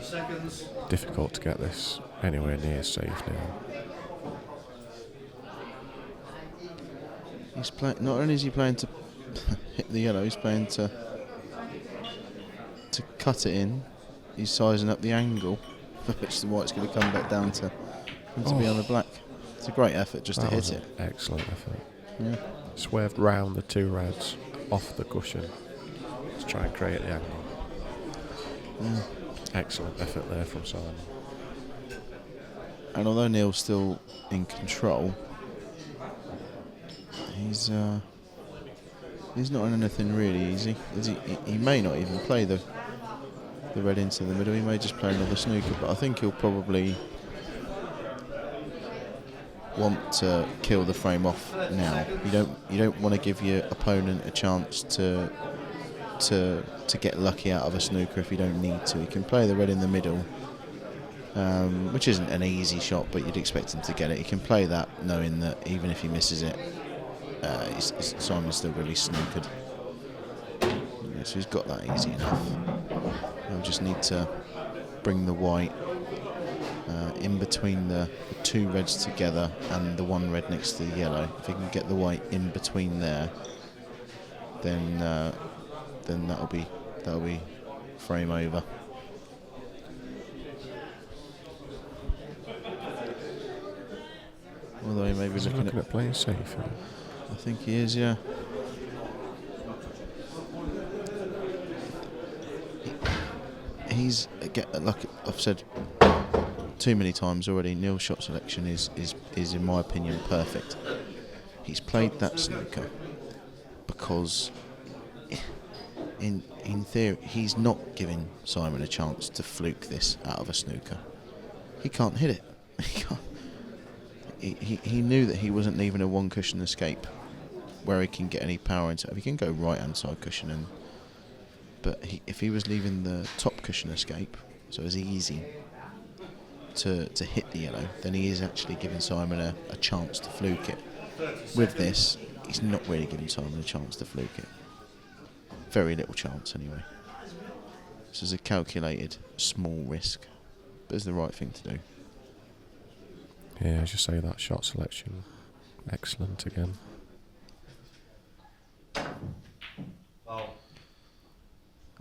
Seconds. Difficult to get this anywhere near safe now. He's playing. Not only is he playing to hit the yellow, he's playing to cut it in. He's sizing up the angle for which the white's going to come back down to be on the black. It's a great effort just to hit it. Excellent effort. Yeah. Swerved round the 2 reds off the cushion to try and create the angle. Yeah. Excellent effort there from Simon. And although Neil's still in control, he's not in anything really easy. He may not even play the red into the middle. He may just play another snooker, but I think he'll probably want to kill the frame off now. You don't want to give your opponent a chance to get lucky out of a snooker if you don't need to. He can play the red in the middle, which isn't an easy shot, but you'd expect him to get it. He can play that knowing that even if he misses it, Simon's still going to be snookered. Yeah, so he's got that easy enough. He'll just need to bring the white in between the two reds together and the one red next to the yellow. If he can get the white in between there, then that'll be frame over. Although he may be looking at playing safe. I think he is, yeah. He's, like I've said too many times already, Neil's shot selection is in my opinion perfect. He's played that snooker because in theory he's not giving Simon a chance to fluke this out of a snooker. He can't hit it. He can't. He knew that he wasn't leaving a one cushion escape where he can get any power into it. He can go right hand side cushion, but if he was leaving the top cushion escape, so it's easy to hit the yellow, then he is actually giving Simon a chance to fluke it. With this, he's not really giving Simon a chance to fluke it. Very little chance anyway. This is a calculated small risk, but it's the right thing to do. Yeah, as you say, that shot selection, excellent again.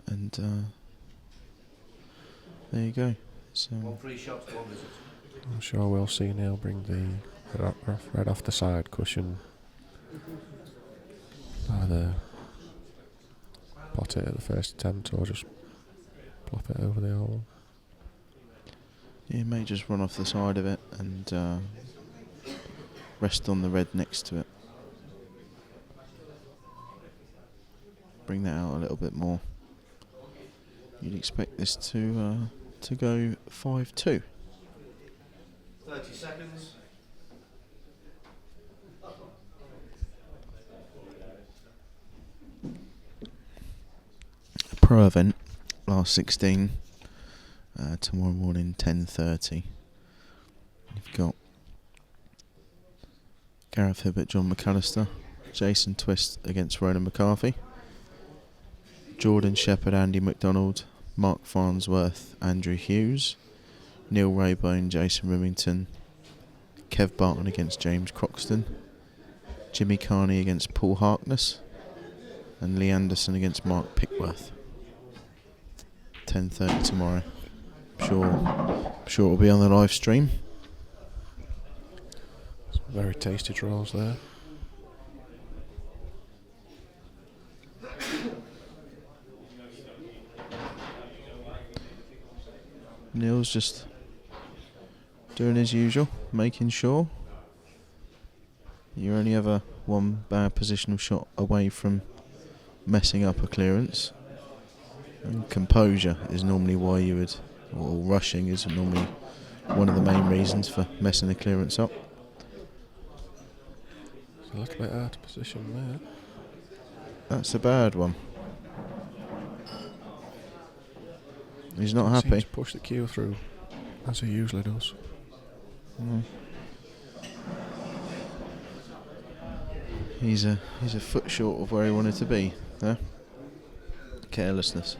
And there you go. So I'm sure we'll see Neil bring the red off the side cushion. Either pot it at the first attempt or just plop it over the hole. He may just run off the side of it and rest on the red next to it. Bring that out a little bit more. You'd expect this to go 5-2. 30 seconds. Pro event, last 16. Tomorrow morning, 10:30. You've got Gareth Hibbert, John McAllister, Jason Twist against Ronan McCarthy, Jordan Shepherd, Andy McDonald, Mark Farnsworth, Andrew Hughes, Neil Raybone, Jason Remington, Kev Barton against James Croxton, Jimmy Carney against Paul Harkness, and Lee Anderson against Mark Pickworth. 10:30 tomorrow. I'm sure it'll be on the live stream. Some very tasty draws there. Neil's just doing his usual, making sure you're only ever one bad positional shot away from messing up a clearance. And composure is normally why you would, or rushing is normally one of the main reasons for messing the clearance up. It's a little bit out of position there. That's a bad one. He's not Seems happy. to push the cue through, as he usually does. He's a foot short of where he wanted to be there. Carelessness.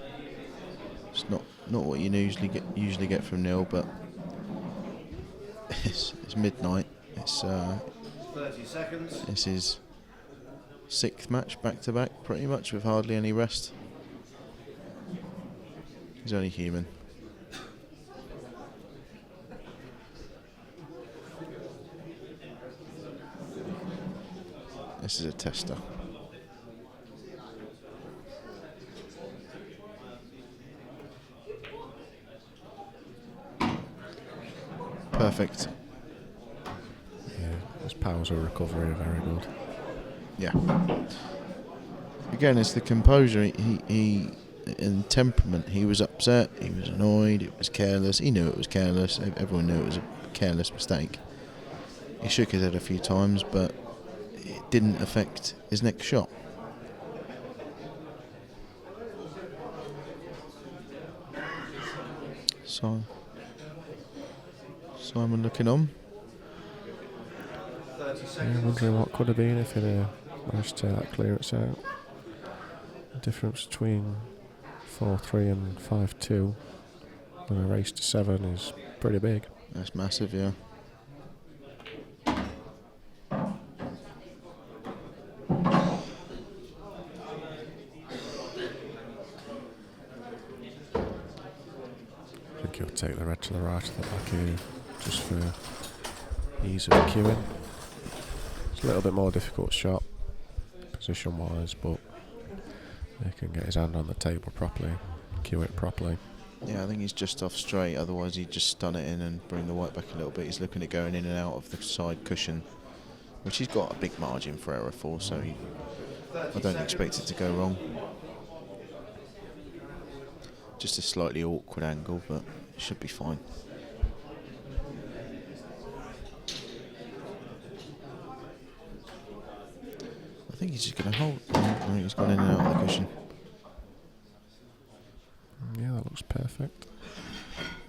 It's not what you usually get from Neil, but it's midnight. It's 30 seconds. This is 6th match back to back, pretty much with hardly any rest. He's only human. This is a tester. Perfect. Yeah, his powers of recovery are very good. Yeah. Again, it's the composure. He in temperament. He was upset. He was annoyed. It was careless. He knew it was careless. Everyone knew it was a careless mistake. He shook his head a few times, but it didn't affect his next shot. So Simon looking on. Yeah, wondering what could have been if he'd managed to take that clearance out. The difference between 4-3 and 5-2 And a race to 7 is pretty big. That's massive, yeah. I think he'll take the red to the right of the back here, just for ease of queuing. It's a little bit more difficult shot, position-wise, but he can get his hand on the table properly, cue it properly. Yeah, I think he's just off straight, otherwise he'd just stun it in and bring the white back a little bit. He's looking at going in and out of the side cushion, which he's got a big margin for error for, so I don't expect it to go wrong. Just a slightly awkward angle, but it should be fine. I think he's just going to hold. Oh, he's gone in and out of the cushion. Yeah, that looks perfect.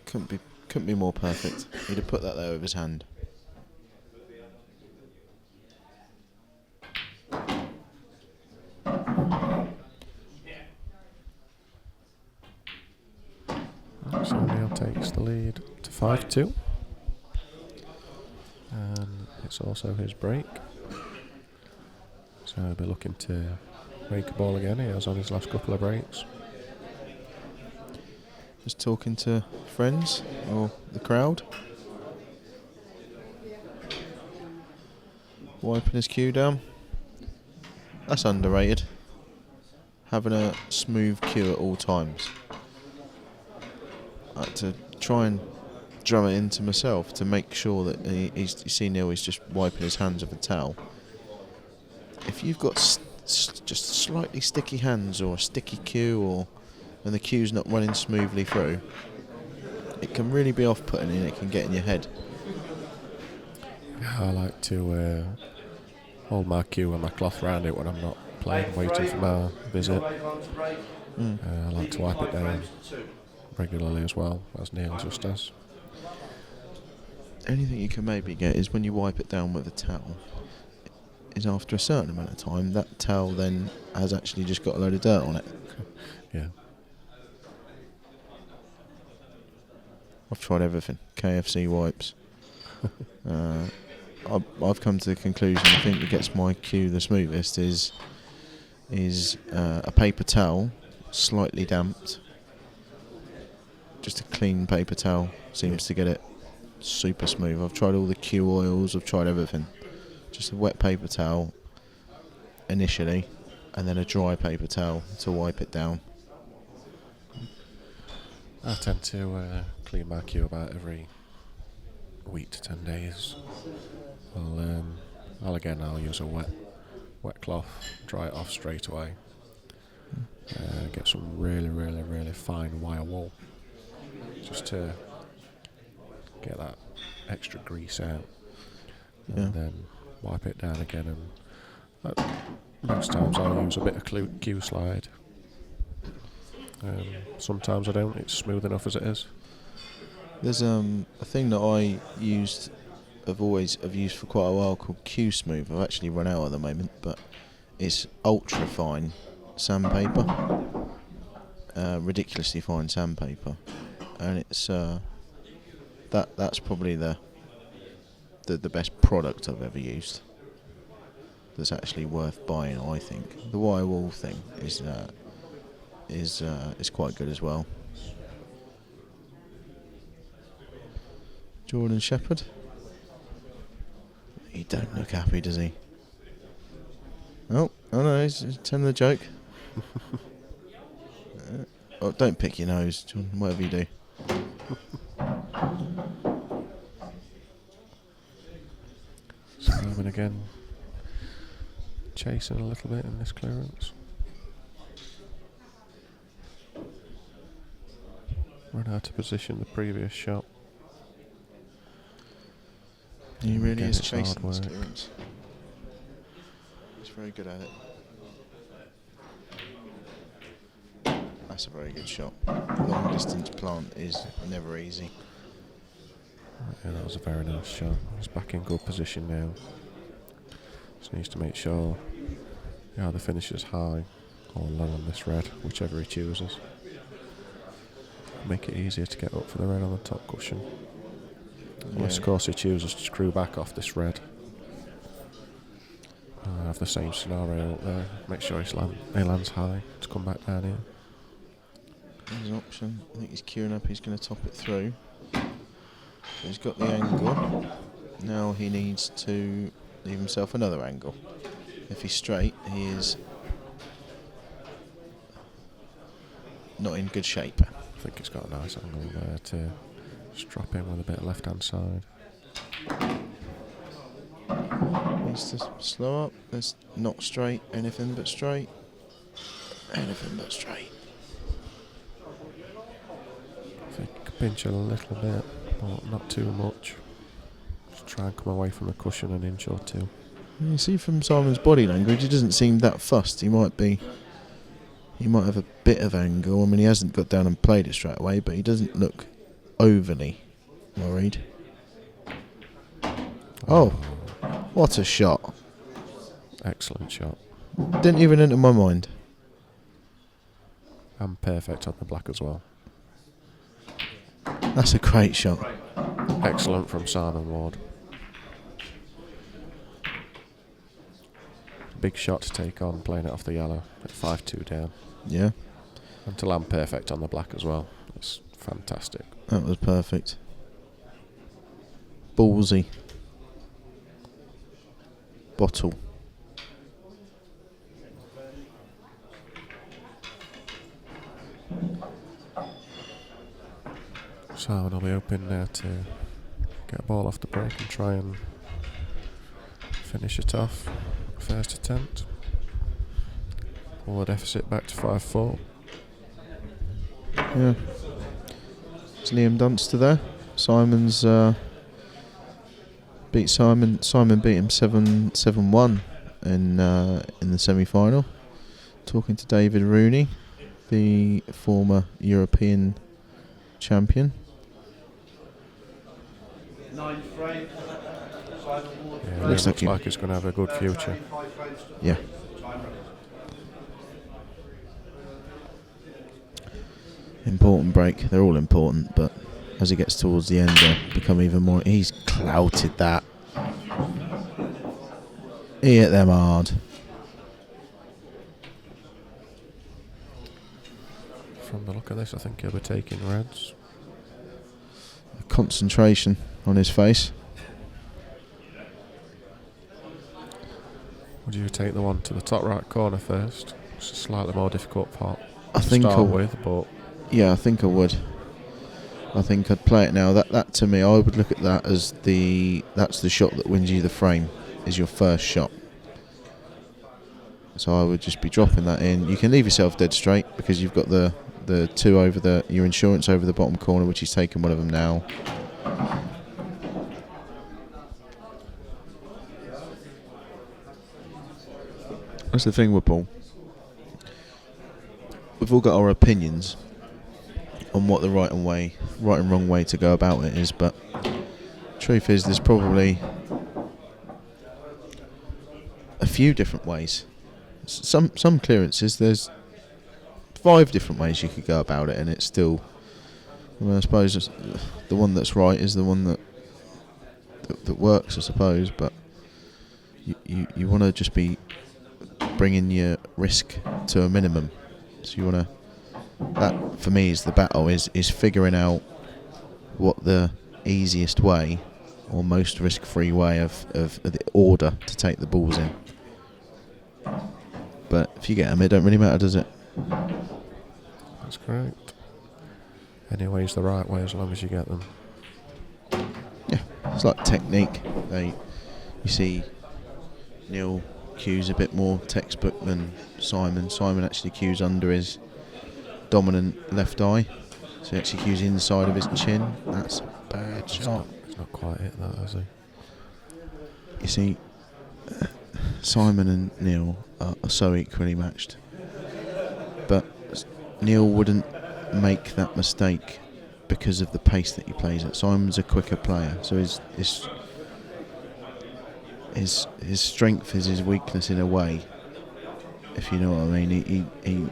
Couldn't be more perfect. He'd have put that there with his hand. So Neil takes the lead to 5-2. And it's also his break. So he'll be looking to rake a ball again. He has on his last couple of breaks. Just talking to friends or the crowd. Wiping his cue down. That's underrated. Having a smooth cue at all times. I had to try and drum it into myself to make sure that you see Neil is just wiping his hands with a towel. If you've got just slightly sticky hands or a sticky cue and the cue's not running smoothly through, it can really be off-putting and it can get in your head. I like to hold my cue and my cloth around it when I'm not playing, waiting for my visit. I like to wipe it down regularly as well, as Neil just does. Anything you can maybe get is when you wipe it down with a towel, is after a certain amount of time, that towel then has actually just got a load of dirt on it. Yeah. I've tried everything. KFC wipes. I've come to the conclusion I think that gets my cue the smoothest is a paper towel, slightly damped. Just a clean paper towel seems to get it super smooth. I've tried all the cue oils, I've tried everything. Just a wet paper towel initially, and then a dry paper towel to wipe it down. I tend to clean my cue about every week to 10 days. I'll use a wet cloth, dry it off straight away. Get some really fine wire wool, just to get that extra grease out, and then wipe it down again. And most times I'll use a bit of cue slide. Sometimes I don't. It's smooth enough as it is. There's a thing that I've used for quite a while called Q Smooth. I've actually run out at the moment, but it's ultra fine sandpaper, ridiculously fine sandpaper, and it's that's probably the best product I've ever used. That's actually worth buying, I think. The wire wool thing is quite good as well. Jordan Shepherd. He don't look happy, does he? Oh no, he's telling the joke. Don't pick your nose, John, whatever you do. Simon again, chasing a little bit in this clearance. Run out of position the previous shot. He really Again, is it's chasing hard this work. clearance. He's very good at it. That's a very good shot. Long distance plant is never easy. Yeah, that was a very nice shot. He's back in good position now. Just needs to make sure he either finishes high or low on this red, whichever he chooses. make it easier to get up for the red on the top cushion. Unless, of course, he chooses to screw back off this red. I have the same scenario up there. Make sure he lands high to come back down here. There's an option. I think he's queuing up. He's going to top it through. So he's got the angle. Now he needs to leave himself another angle. If he's straight, he is not in good shape. I think he's got a nice angle there to just drop in with a bit of left-hand side. Needs to slow up. That's not straight. Anything but straight. Anything but straight. I think he could pinch a little bit, but not too much. Just try and come away from the cushion an inch or two. You see from Simon's body language, he doesn't seem that fussed. He might have a bit of angle. I mean, he hasn't got down and played it straight away, but he doesn't look overly worried. Oh, what a shot. Excellent shot. Didn't even enter my mind. And perfect on the black as well. That's a great shot. Excellent from Simon Ward. Big shot to take on, playing it off the yellow at 5-2 down. Yeah. And to land perfect on the black as well. It's fantastic. That was perfect. Ballsy. Bottle. Simon will be open now to get a ball off the break and try and finish it off. First attempt. Pull the deficit back to 5-4. Yeah. It's Liam Dunster there. Simon's beat Simon. Simon beat him 7-1 in the semi-final. Talking to David Rooney, the former European champion. Yeah, Looks looks like like he's going to have a good future. Yeah. Important break. They're all important, but as he gets towards the end, they become even more. He's clouted that. He hit them hard. From the look of this, I think he'll be taking reds. Concentration on his face. Would you take the one to the top right corner first? It's a slightly more difficult part I to think start with, but yeah, I think I would. I think I'd play it now. That to me, I would look at that as that's the shot that wins you the frame. Is your first shot. So I would just be dropping that in. You can leave yourself dead straight because you've got the two over your insurance over the bottom corner, which he's taken one of them now. That's the thing with Paul. We've all got our opinions on what the right and wrong way to go about it is, but truth is there's probably a few different ways. Some clearances, there's 5 different ways you could go about it, and it's still, I mean, I suppose the one that's right is the one that works, I suppose, but you want to just be bringing your risk to a minimum. So you want to, that for me is the battle, is figuring out what the easiest way or most risk-free way of the order to take the balls in. But if you get them, it don't really matter, does it? that's correct. Any way's the right way as long as you get them. Yeah, it's like technique. You see Neil cues a bit more textbook than Simon. Simon actually cues under his dominant left eye, so he actually cues inside of his chin. That's a bad shot. He's not quite hit that, has he? You see, Simon and Neil are so equally matched, but Neil wouldn't make that mistake because of the pace that he plays at. Simon's a quicker player, so his strength is his weakness in a way, if you know what I mean.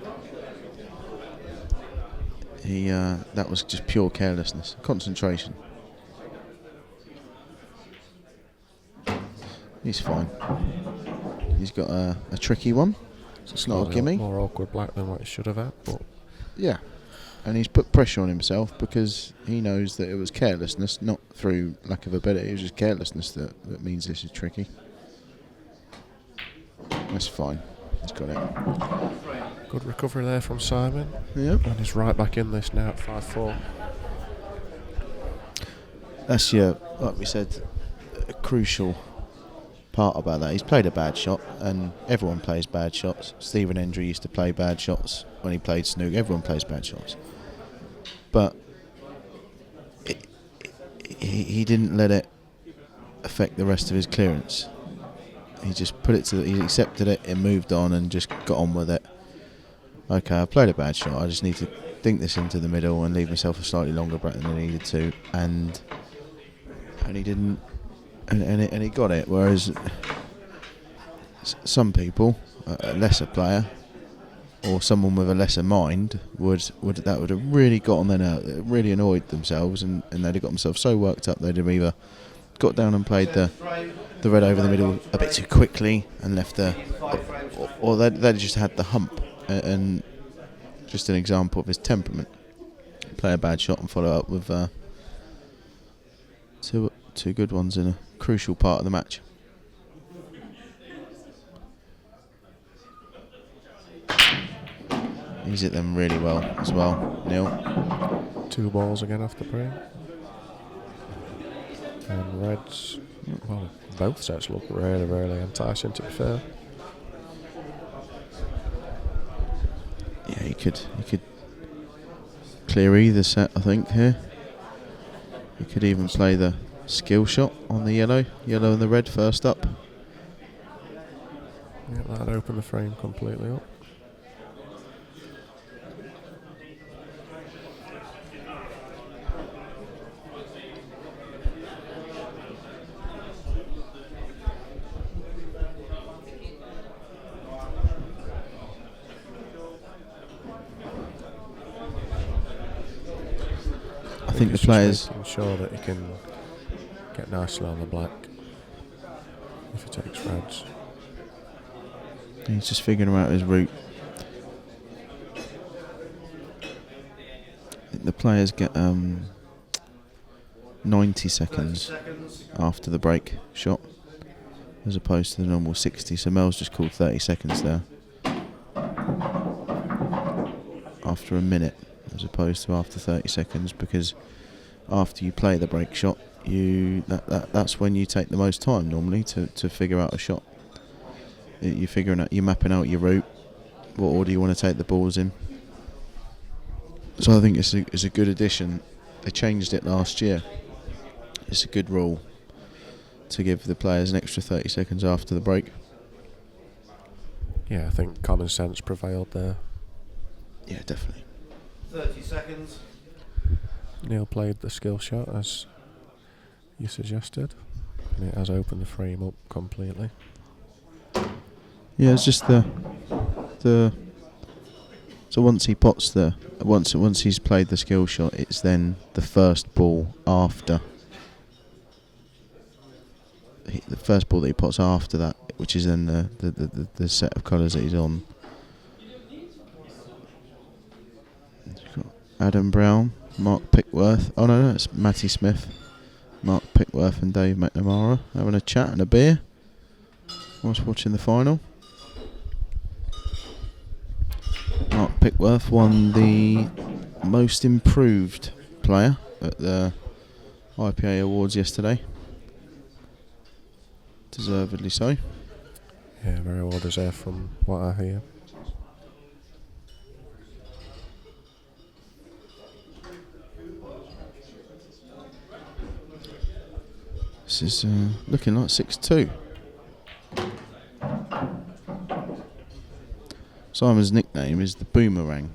that was just pure carelessness, concentration. He's fine. He's got a tricky one. It's not a gimme. More awkward black than what he should have had, but yeah. And he's put pressure on himself because he knows that it was carelessness, not through lack of ability. It was just carelessness that means this is tricky. That's fine. He's got it. Good recovery there from Simon. Yep. And he's right back in this now at 5-4. That's like we said, a crucial part about that. He's played a bad shot, and everyone plays bad shots. Stephen Hendry used to play bad shots when he played snooker. Everyone plays bad shots. But he didn't let it affect the rest of his clearance. He just put it he accepted it and moved on and just got on with it. Okay, I played a bad shot. I just need to dink this into the middle and leave myself a slightly longer break than I needed to. And he didn't, and he got it. Whereas some people, a lesser player or someone with a lesser mind would have really got on their nerves, really annoyed themselves, and they'd have got themselves so worked up they'd have either got down and played the red over the middle a bit too quickly and left or they'd just had the hump. And just an example of his temperament: play a bad shot and follow up with two good ones in a crucial part of the match. He's hit them really well as well, Neil. 2 balls again off the break. And Reds, well, both sets look really, really enticing, to be fair. Yeah, he could clear either set, I think, here. He could even play the skill shot on the yellow and the red first up. Yeah, that'd open the frame completely up. I think the players making sure that he can get nicely on the black if he takes reds. He's just figuring out his route. I think the players get 90 seconds after the break shot, as opposed to the normal 60. So Mel's just called 30 seconds there. After a minute, as opposed to after 30 seconds, because after you play the break shot, that's when you take the most time normally to figure out a shot. You're mapping out your route, what order you want to take the balls in. So I think it's a good addition. They changed it last year. It's a good rule to give the players an extra 30 seconds after the break. Yeah, I think common sense prevailed there. Yeah, definitely. 30 seconds. Neil played the skill shot as you suggested, and it has opened the frame up completely. Yeah, it's just the so once he pots once he's played the skill shot, it's then the first ball after the first ball that he pots after that, which is then the set of colours that he's on. Adam Brown, Mark Pickworth. Oh no, it's Matty Smith, Mark Pickworth and Dave McNamara having a chat and a beer whilst watching the final. Mark Pickworth won the most improved player at the IPA awards yesterday. Deservedly so. Yeah, very well deserved from what I hear. This is looking like 6-2. Simon's nickname is the Boomerang,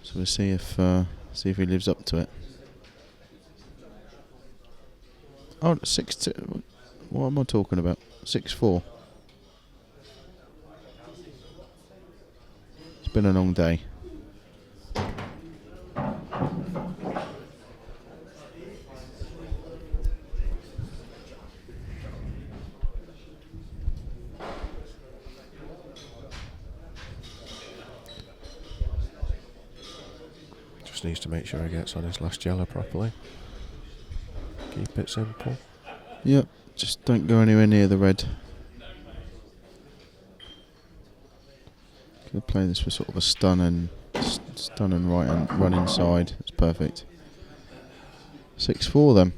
so we'll see if he lives up to it. Oh, 6-2. What am I talking about? 6-4. It's been a long day. Just needs to make sure he gets on his last yellow properly. Keep it simple. Yep, just don't go anywhere near the red. Could play this for sort of a stun and right and run inside. It's perfect. 6-4 then.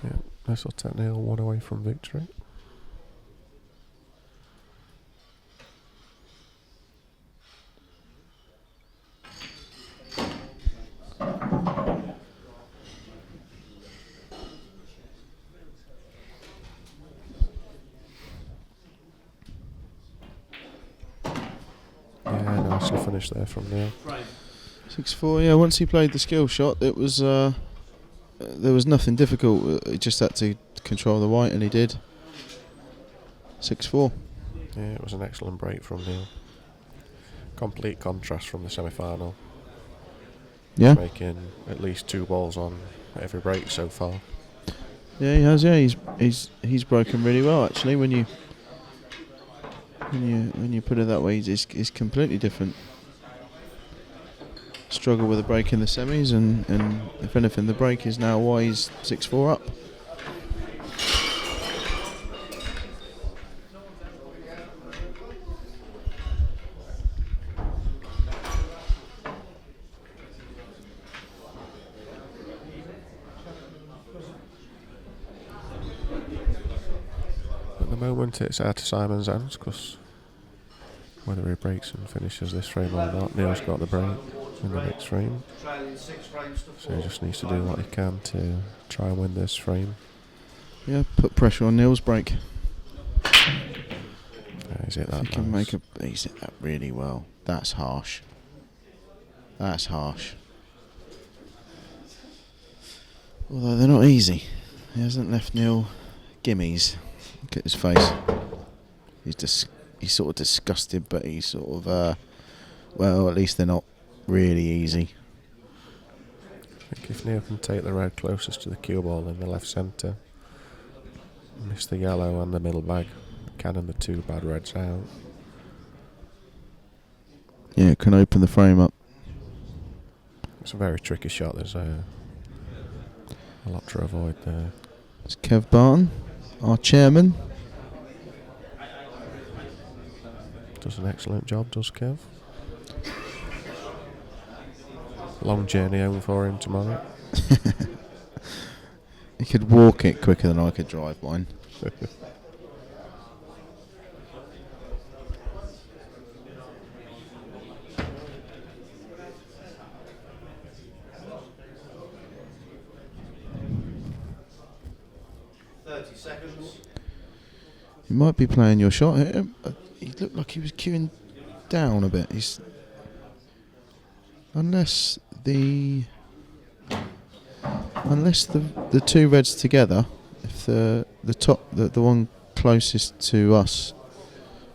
Yeah, this will take Neil one away from victory. Yeah, nicely finished there from Neil. 6-4. Yeah, once he played the skill shot, it was there was nothing difficult. He just had to control the white, and he did. 6-4. Yeah, it was an excellent break from Neil. Complete contrast from the semi-final. Yeah. Making at least 2 balls on every break so far. Yeah, he has. Yeah, he's broken really well actually. When you put it that way, he's completely different. Struggle with a break in the semis, and if anything, the break is now why he's 6-4 up. At the moment, it's out of Simon's hands because whether he breaks and finishes this frame or not, Neil's got the break in the next frame. So he just needs to do what he can to try and win this frame. Yeah, put pressure on Neil's break. He's hit that. He's hit that really well. That's harsh. That's harsh. Although they're not easy. He hasn't left Neil gimmies. Look at his face. He's sort of disgusted, but he's sort of well, at least they're not really easy. I think if Neil can take the red closest to the cue ball in the left centre, miss the yellow and the middle bag, cannon the 2 bad reds out. Yeah, can open the frame up. It's a very tricky shot. There's a lot to avoid there. It's Kev Barton, our chairman. Does an excellent job, does Kev. Long journey home for him tomorrow. He could walk it quicker than I could drive mine. You might be playing your shot here. He looked like he was queuing down a bit. Unless the 2 reds together, if the one closest to us,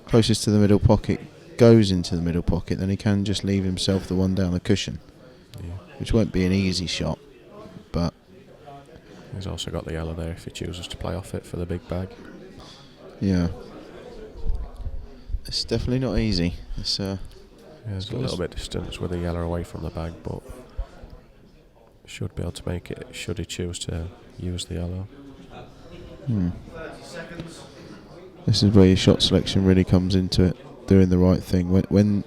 closest to the middle pocket, goes into the middle pocket, then he can just leave himself the one down the cushion, which won't be an easy shot, but he's also got the yellow there if he chooses to play off it for the big bag. Yeah, it's definitely not easy. It's there's a little bit distance with the yellow away from the bag, but should be able to make it should he choose to use the yellow. 30 seconds. This is where your shot selection really comes into it, doing the right thing. When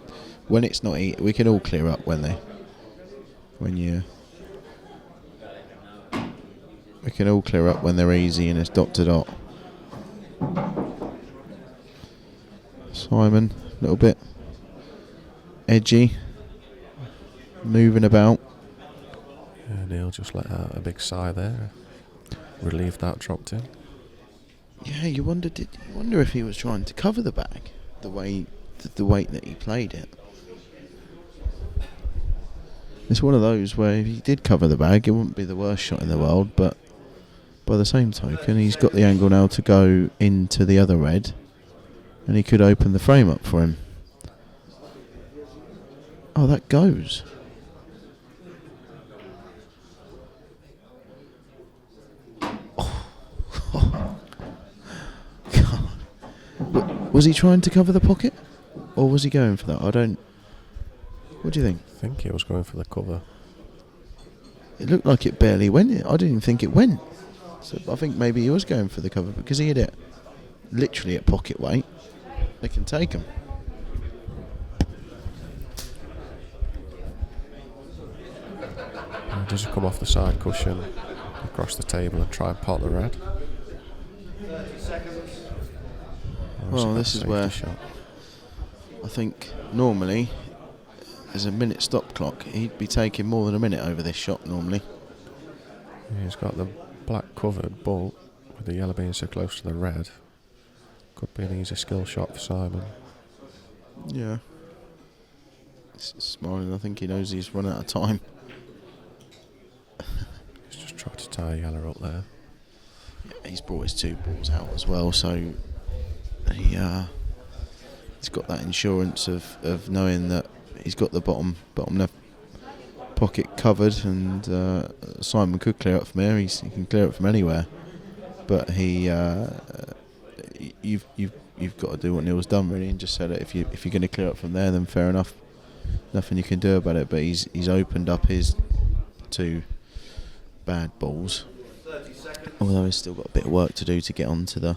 it's not we can all clear up we can all clear up when they're easy and it's dot to dot. Simon, a little bit edgy, moving about. Yeah, Neil just let out a big sigh there, relieved that dropped in. Yeah, you wonder if he was trying to cover the bag, the weight that he played it. It's one of those where if he did cover the bag, it wouldn't be the worst shot in the world, but by the same token, he's got the angle now to go into the other red, and he could open the frame up for him. Oh, that goes. Oh. God. Was he trying to cover the pocket? Or was he going for that? I don't... What do you think? I think he was going for the cover. It looked like it barely went. I didn't even think it went. So I think maybe he was going for the cover because he hit it literally at pocket weight. They can take him. Does he come off the side cushion, across the table and try and pot the red? 30 seconds. Well, this is where shot? I think normally there's a minute stop clock. He'd be taking more than a minute over this shot normally. Yeah, he's got the black covered, but with the yellow being so close to the red, could be an easy skill shot for Simon. Yeah. He's smiling. I think he knows he's run out of time. He's just tried to tie yellow up there. Yeah, he's brought his 2 balls out as well, so he's got that insurance of knowing that he's got the bottom left pocket covered, and Simon could clear it from there. He can clear it from anywhere, but you've got to do what Neil's done really, and just say that if you're going to clear it from there, then fair enough, nothing you can do about it. But he's opened up his 2 bad balls, although he's still got a bit of work to do to get onto the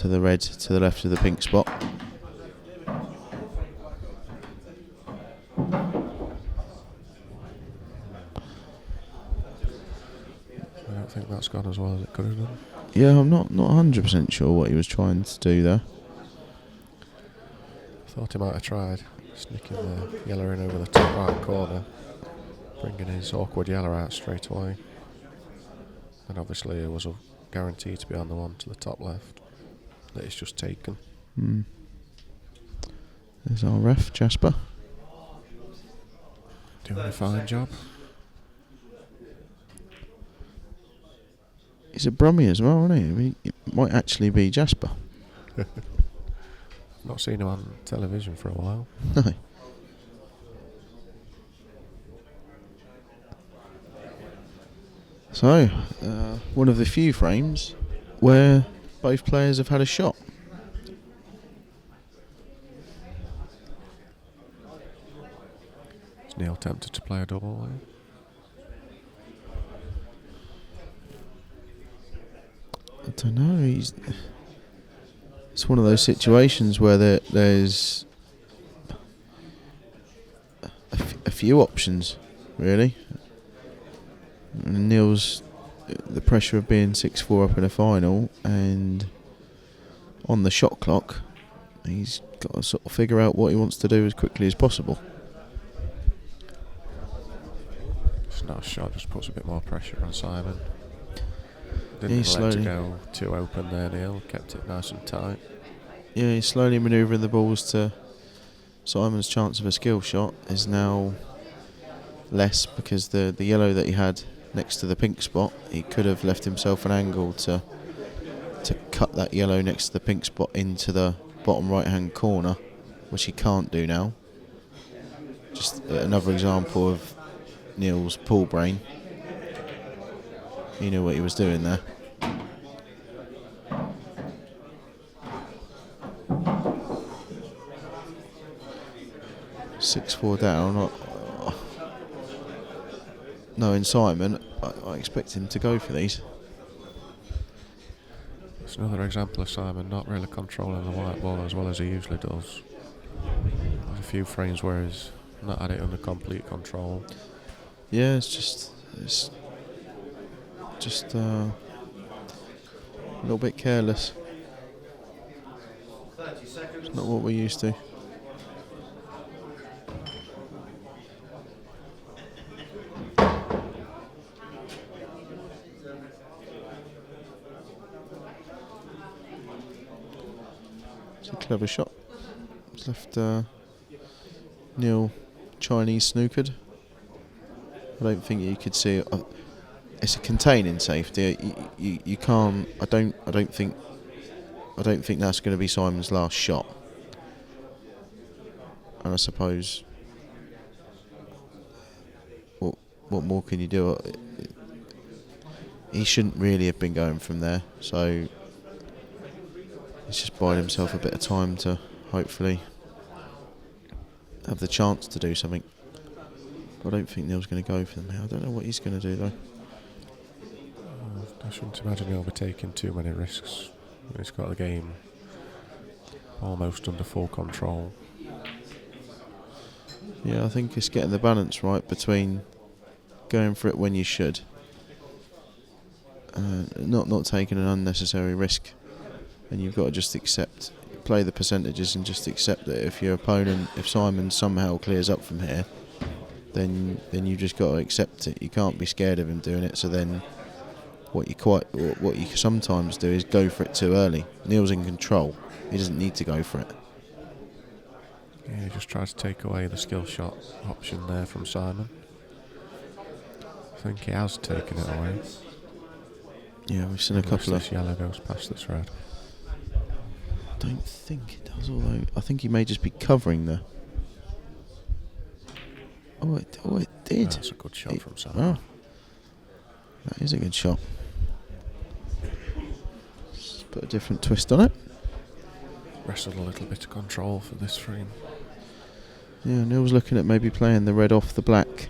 red to the left of the pink spot. I don't think that's gone as well as it could have done. Yeah, I'm not 100% sure what he was trying to do there. Thought he might have tried sneaking the yellow in over the top right corner, bringing his awkward yellow out straight away. And obviously it was a guarantee to be on the one to the top left that it's just taken. There's our ref, Jasper. Doing a fine job. He's a Brummie as well, isn't he? I mean, it might actually be Jasper. Not seen him on television for a while. No. So, one of the few frames where both players have had a shot. Is Neil tempted to play a double way? I don't know. It's one of those situations where there's a few options, really. And Neil's the pressure of being 6-4 up in a final, and on the shot clock, he's got to sort of figure out what he wants to do as quickly as possible. It's not a shot, just puts a bit more pressure on Simon. Didn't He's let it slowly go too open there, Neil. Kept it nice and tight. Yeah, he's slowly manoeuvring the balls to Simon's chance of a skill shot is now less, because the yellow that he had next to the pink spot, he could have left himself an angle to cut that yellow next to the pink spot into the bottom right hand corner, which he can't do now. Just another example of Neil's pool brain. He knew what he was doing there. Six-4 down. Knowing Simon, I expect him to go for these. It's another example of Simon not really controlling the white ball as well as he usually does. There's a few frames where he's not had it under complete control. Yeah, it's just a little bit careless. 30 seconds. It's not what we're used to. It's a clever shot. It's left Neil Chinese snookered. I don't think you could see it. It's a containing safety. You can't. I don't think that's going to be Simon's last shot. And I suppose, what more can you do? He shouldn't really have been going from there. So he's just buying himself a bit of time to hopefully have the chance to do something. I don't think Neil's going to go for them here. I don't know what he's going to do though. I shouldn't imagine he'll be taking too many risks. He's got the game almost under full control. Yeah, I think it's getting the balance right between going for it when you should, not taking an unnecessary risk, and you've got to just play the percentages and just accept that if your opponent, if Simon somehow clears up from here, then you just got to accept it. You can't be scared of him doing it. So then, what you sometimes do is go for it too early. Neil's in control; he doesn't need to go for it. Yeah, he just tries to take away the skill shot option there from Simon. I think he has taken it away. Yeah, we've seen a couple of... This yellow goes past this red. Don't think it does, although I think he may just be covering the... Oh, it did. That's a good shot from Simon. Oh, that is a good shot. Let's put a different twist on it. Wrestled a little bit of control for this frame. Yeah, Neil's looking at maybe playing the red off the black.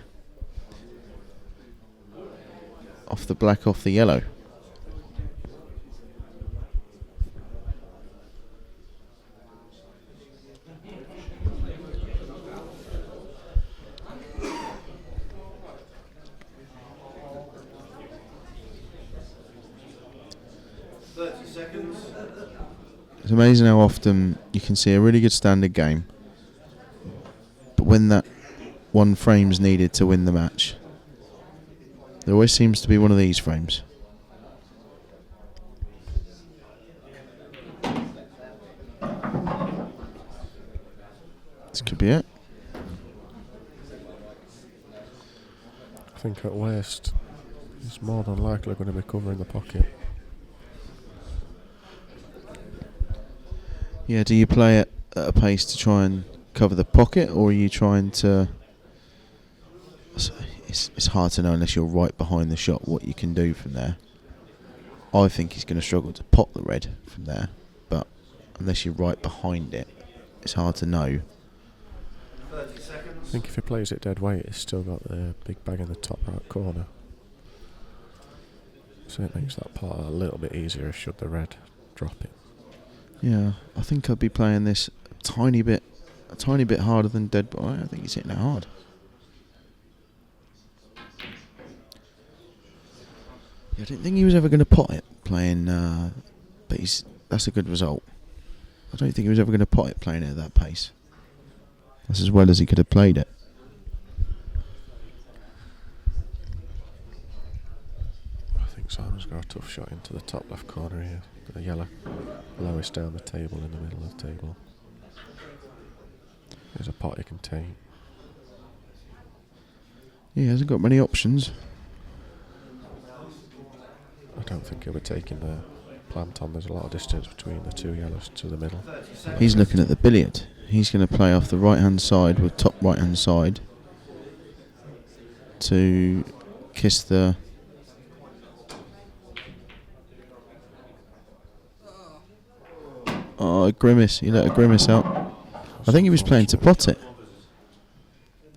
Off the black, off the yellow. It's amazing how often you can see a really good standard game, but when that one frame's needed to win the match, there always seems to be one of these frames. This could be it. I think at worst, he's more than likely going to be covering the pocket. Yeah, do you play it at a pace to try and cover the pocket, or are you trying to... It's hard to know unless you're right behind the shot what you can do from there. I think he's going to struggle to pot the red from there, but unless you're right behind it, it's hard to know. 30 seconds. I think if he plays it dead weight, he's still got the big bag in the top right corner. So it makes that part a little bit easier should the red drop it. Yeah, I think I'd be playing this a tiny bit harder than dead, but I think he's hitting it hard. Yeah, I didn't think he was ever going to pot it playing, but that's a good result. I don't think he was ever going to pot it playing it at that pace. That's as well as he could have played it. I think Simon's got a tough shot into the top left corner here. The yellow, lowest down the table in the middle of the table. There's a pot he can take. Yeah, he hasn't got many options. I don't think he'll be taking the plant on. There's a lot of distance between the two yellows to the middle. He's looking at the billiard. He's going to play off the right hand side with top right hand side to kiss the... Oh, a grimace. He let a grimace out. I think he was playing to pot it.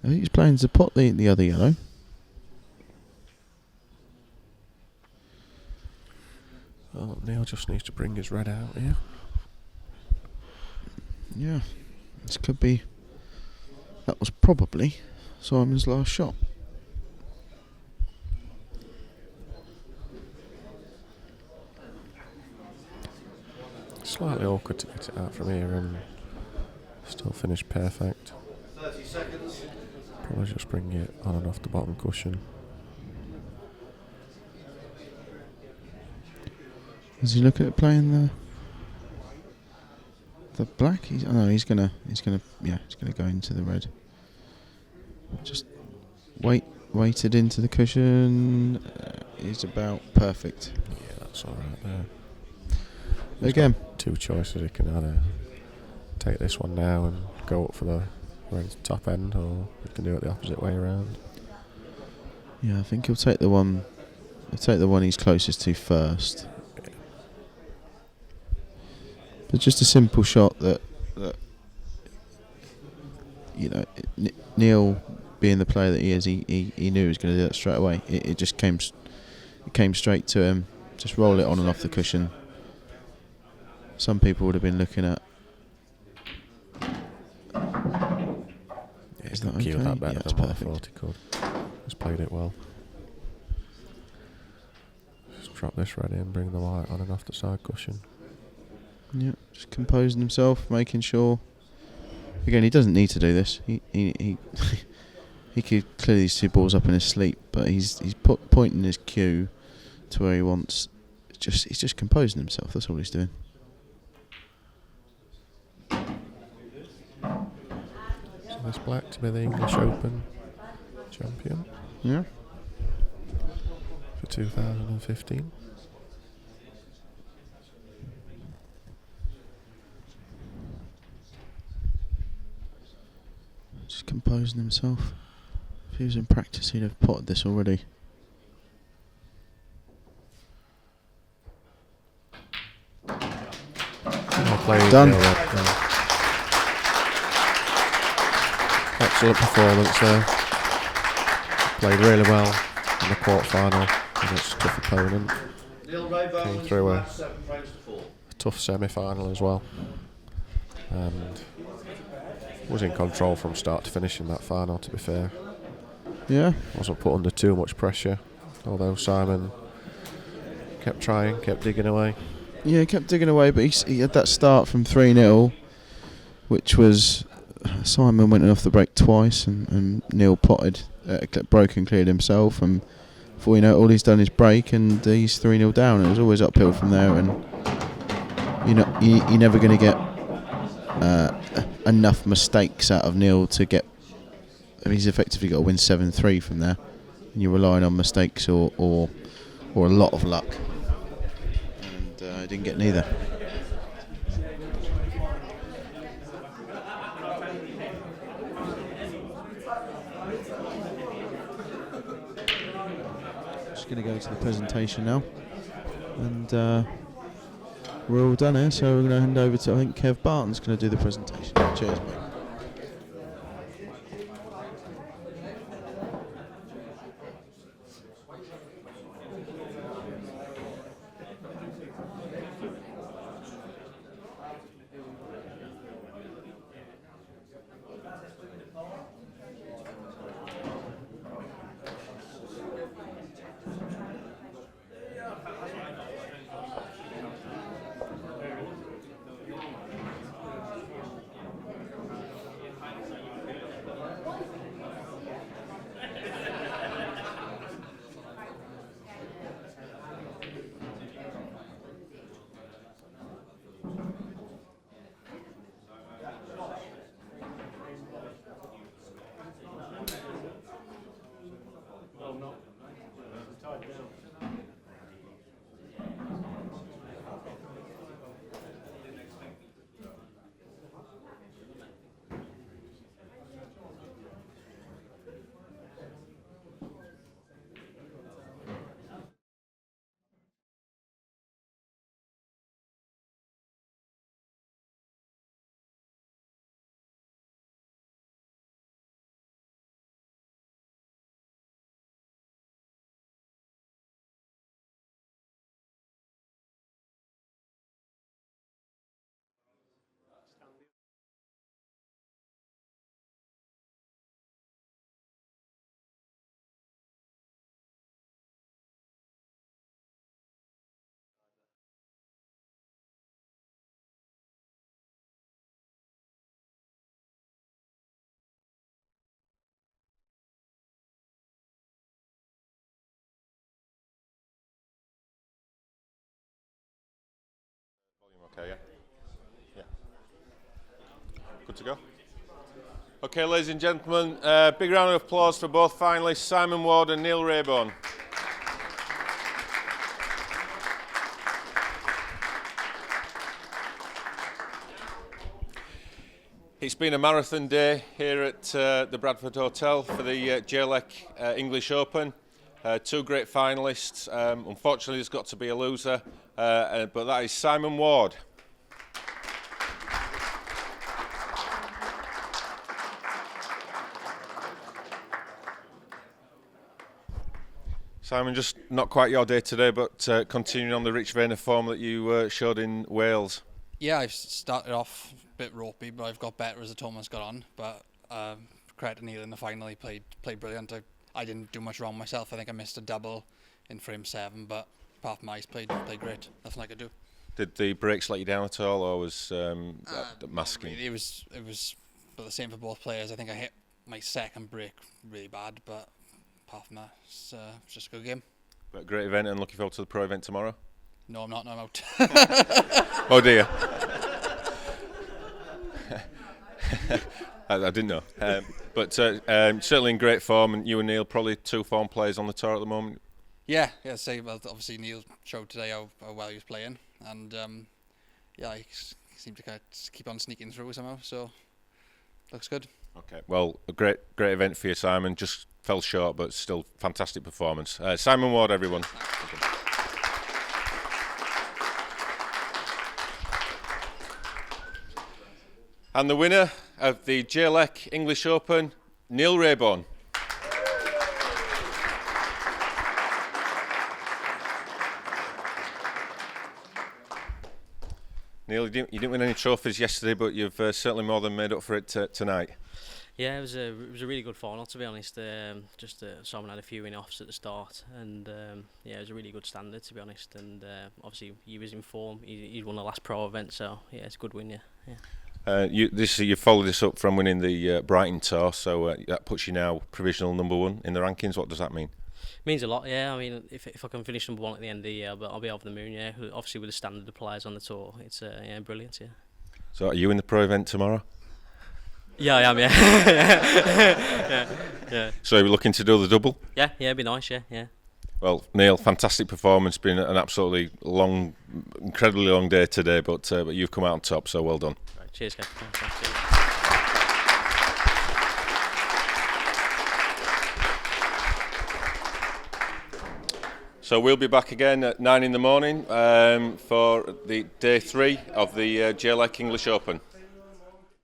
I think he's playing to pot the other yellow. Oh, Neil just needs to bring his red out here. Yeah, this could be... That was probably Simon's last shot. Slightly awkward to get it out from here and still finish perfect. 30 seconds. Probably just bring it on and off the bottom cushion. Is he looking at playing the black? He's gonna go into the red. Just weighted into the cushion. Is about perfect. Yeah, that's all right there. Again, two choices. He can either take this one now and go up for the red top end, or he can do it the opposite way around. Yeah, I think he'll take the one. He'll take the one he's closest to first. But just a simple shot that Neil, being the player that he is, he knew he was going to do that straight away. It just came straight to him. Just roll it on and off the cushion. Some people would have been looking at. Is that okay? That better than what I thought he could. He's played it well. Just drop this ready and bring the white on and off the side cushion. Yeah, just composing himself, making sure. Again, he doesn't need to do this. He he could clearly see balls up in his sleep, but he's pointing his cue to where he wants. He's just composing himself. That's all he's doing. So this black to be the English Open champion. Yeah. For 2015. Just composing himself. If he was in practice, he'd have potted this already. Done. Excellent performance there. Played really well in the quarter-final against a tough opponent. Came through a tough semi-final as well. And was in control from start to finish in that final, to be fair. Yeah. Wasn't put under too much pressure, although Simon kept trying, kept digging away. Yeah, he kept digging away, but he had that start from 3-0, which was Simon went off the break twice, and Neil potted, broke and cleared himself, and before you know it, all he's done is break, and he's 3-0 down. It was always uphill from there, and you're never going to get enough mistakes out of Neil to get. I mean, he's effectively got to win 7-3 from there, and you're relying on mistakes or a lot of luck. I didn't get neither. Just going to go to the presentation now, and we're all done here. So we're going to hand over to, I think Kev Barton's going to do the presentation. Cheers, mate. Okay, yeah. Good to go. Okay, ladies and gentlemen, big round of applause for both finalists, Simon Ward and Neil Raybone. It's been a marathon day here at the Bradford Hotel for the JLEC English Open. Two great finalists. Unfortunately, there's got to be a loser, but that is Simon Ward. Simon, just not quite your day today, but continuing on the rich vein of form that you showed in Wales. Yeah, I've started off a bit ropey, but I've got better as the tournament's got on. But credit to Neil in the final, he played brilliant. I didn't do much wrong myself. I think I missed a double in frame 7, but apart from that, he's played great. Nothing I could do. Did the breaks let you down at all, or was masking? It was but the same for both players. I think I hit my second break really bad, but apart from that, it's just a good game. But great event, and looking forward to the pro event tomorrow. No, I'm not. No, I'm out. Oh dear. I didn't know. But certainly in great form, and you and Neil probably 2 form players on the tour at the moment. Yeah. Well, obviously Neil showed today how well he was playing, and he seemed to kind of keep on sneaking through somehow. So looks good. Okay. Well, a great event for you, Simon. Just fell short, but still fantastic performance. Simon Ward, everyone. And the winner of the JLEC English Open, Neil Raybone. Neil, you didn't win any trophies yesterday, but you've certainly more than made up for it tonight. Yeah, it was a really good final, to be honest. Simon had a few in-offs at the start, and it was a really good standard, to be honest. And obviously he was in form. He won the last pro event, so yeah, it's a good win. Yeah. You followed this up from winning the Brighton Tour, so that puts you now provisional number 1 in the rankings. What does that mean? Means a lot, yeah. I mean, if I can finish number 1 at the end of the year, but I'll be over the moon. Yeah, obviously with the standard of players on the tour, it's brilliant. Yeah. So are you in the pro event tomorrow? Yeah, I am. Yeah. yeah. So are you looking to do the double? Yeah, it'd be nice. Yeah. Well, Neil, fantastic performance. Been an absolutely incredibly long day today, but you've come out on top. So well done. Right, cheers, guys. Cheers. So we'll be back again at 9 in the morning for the day 3 of the JLEC English Open.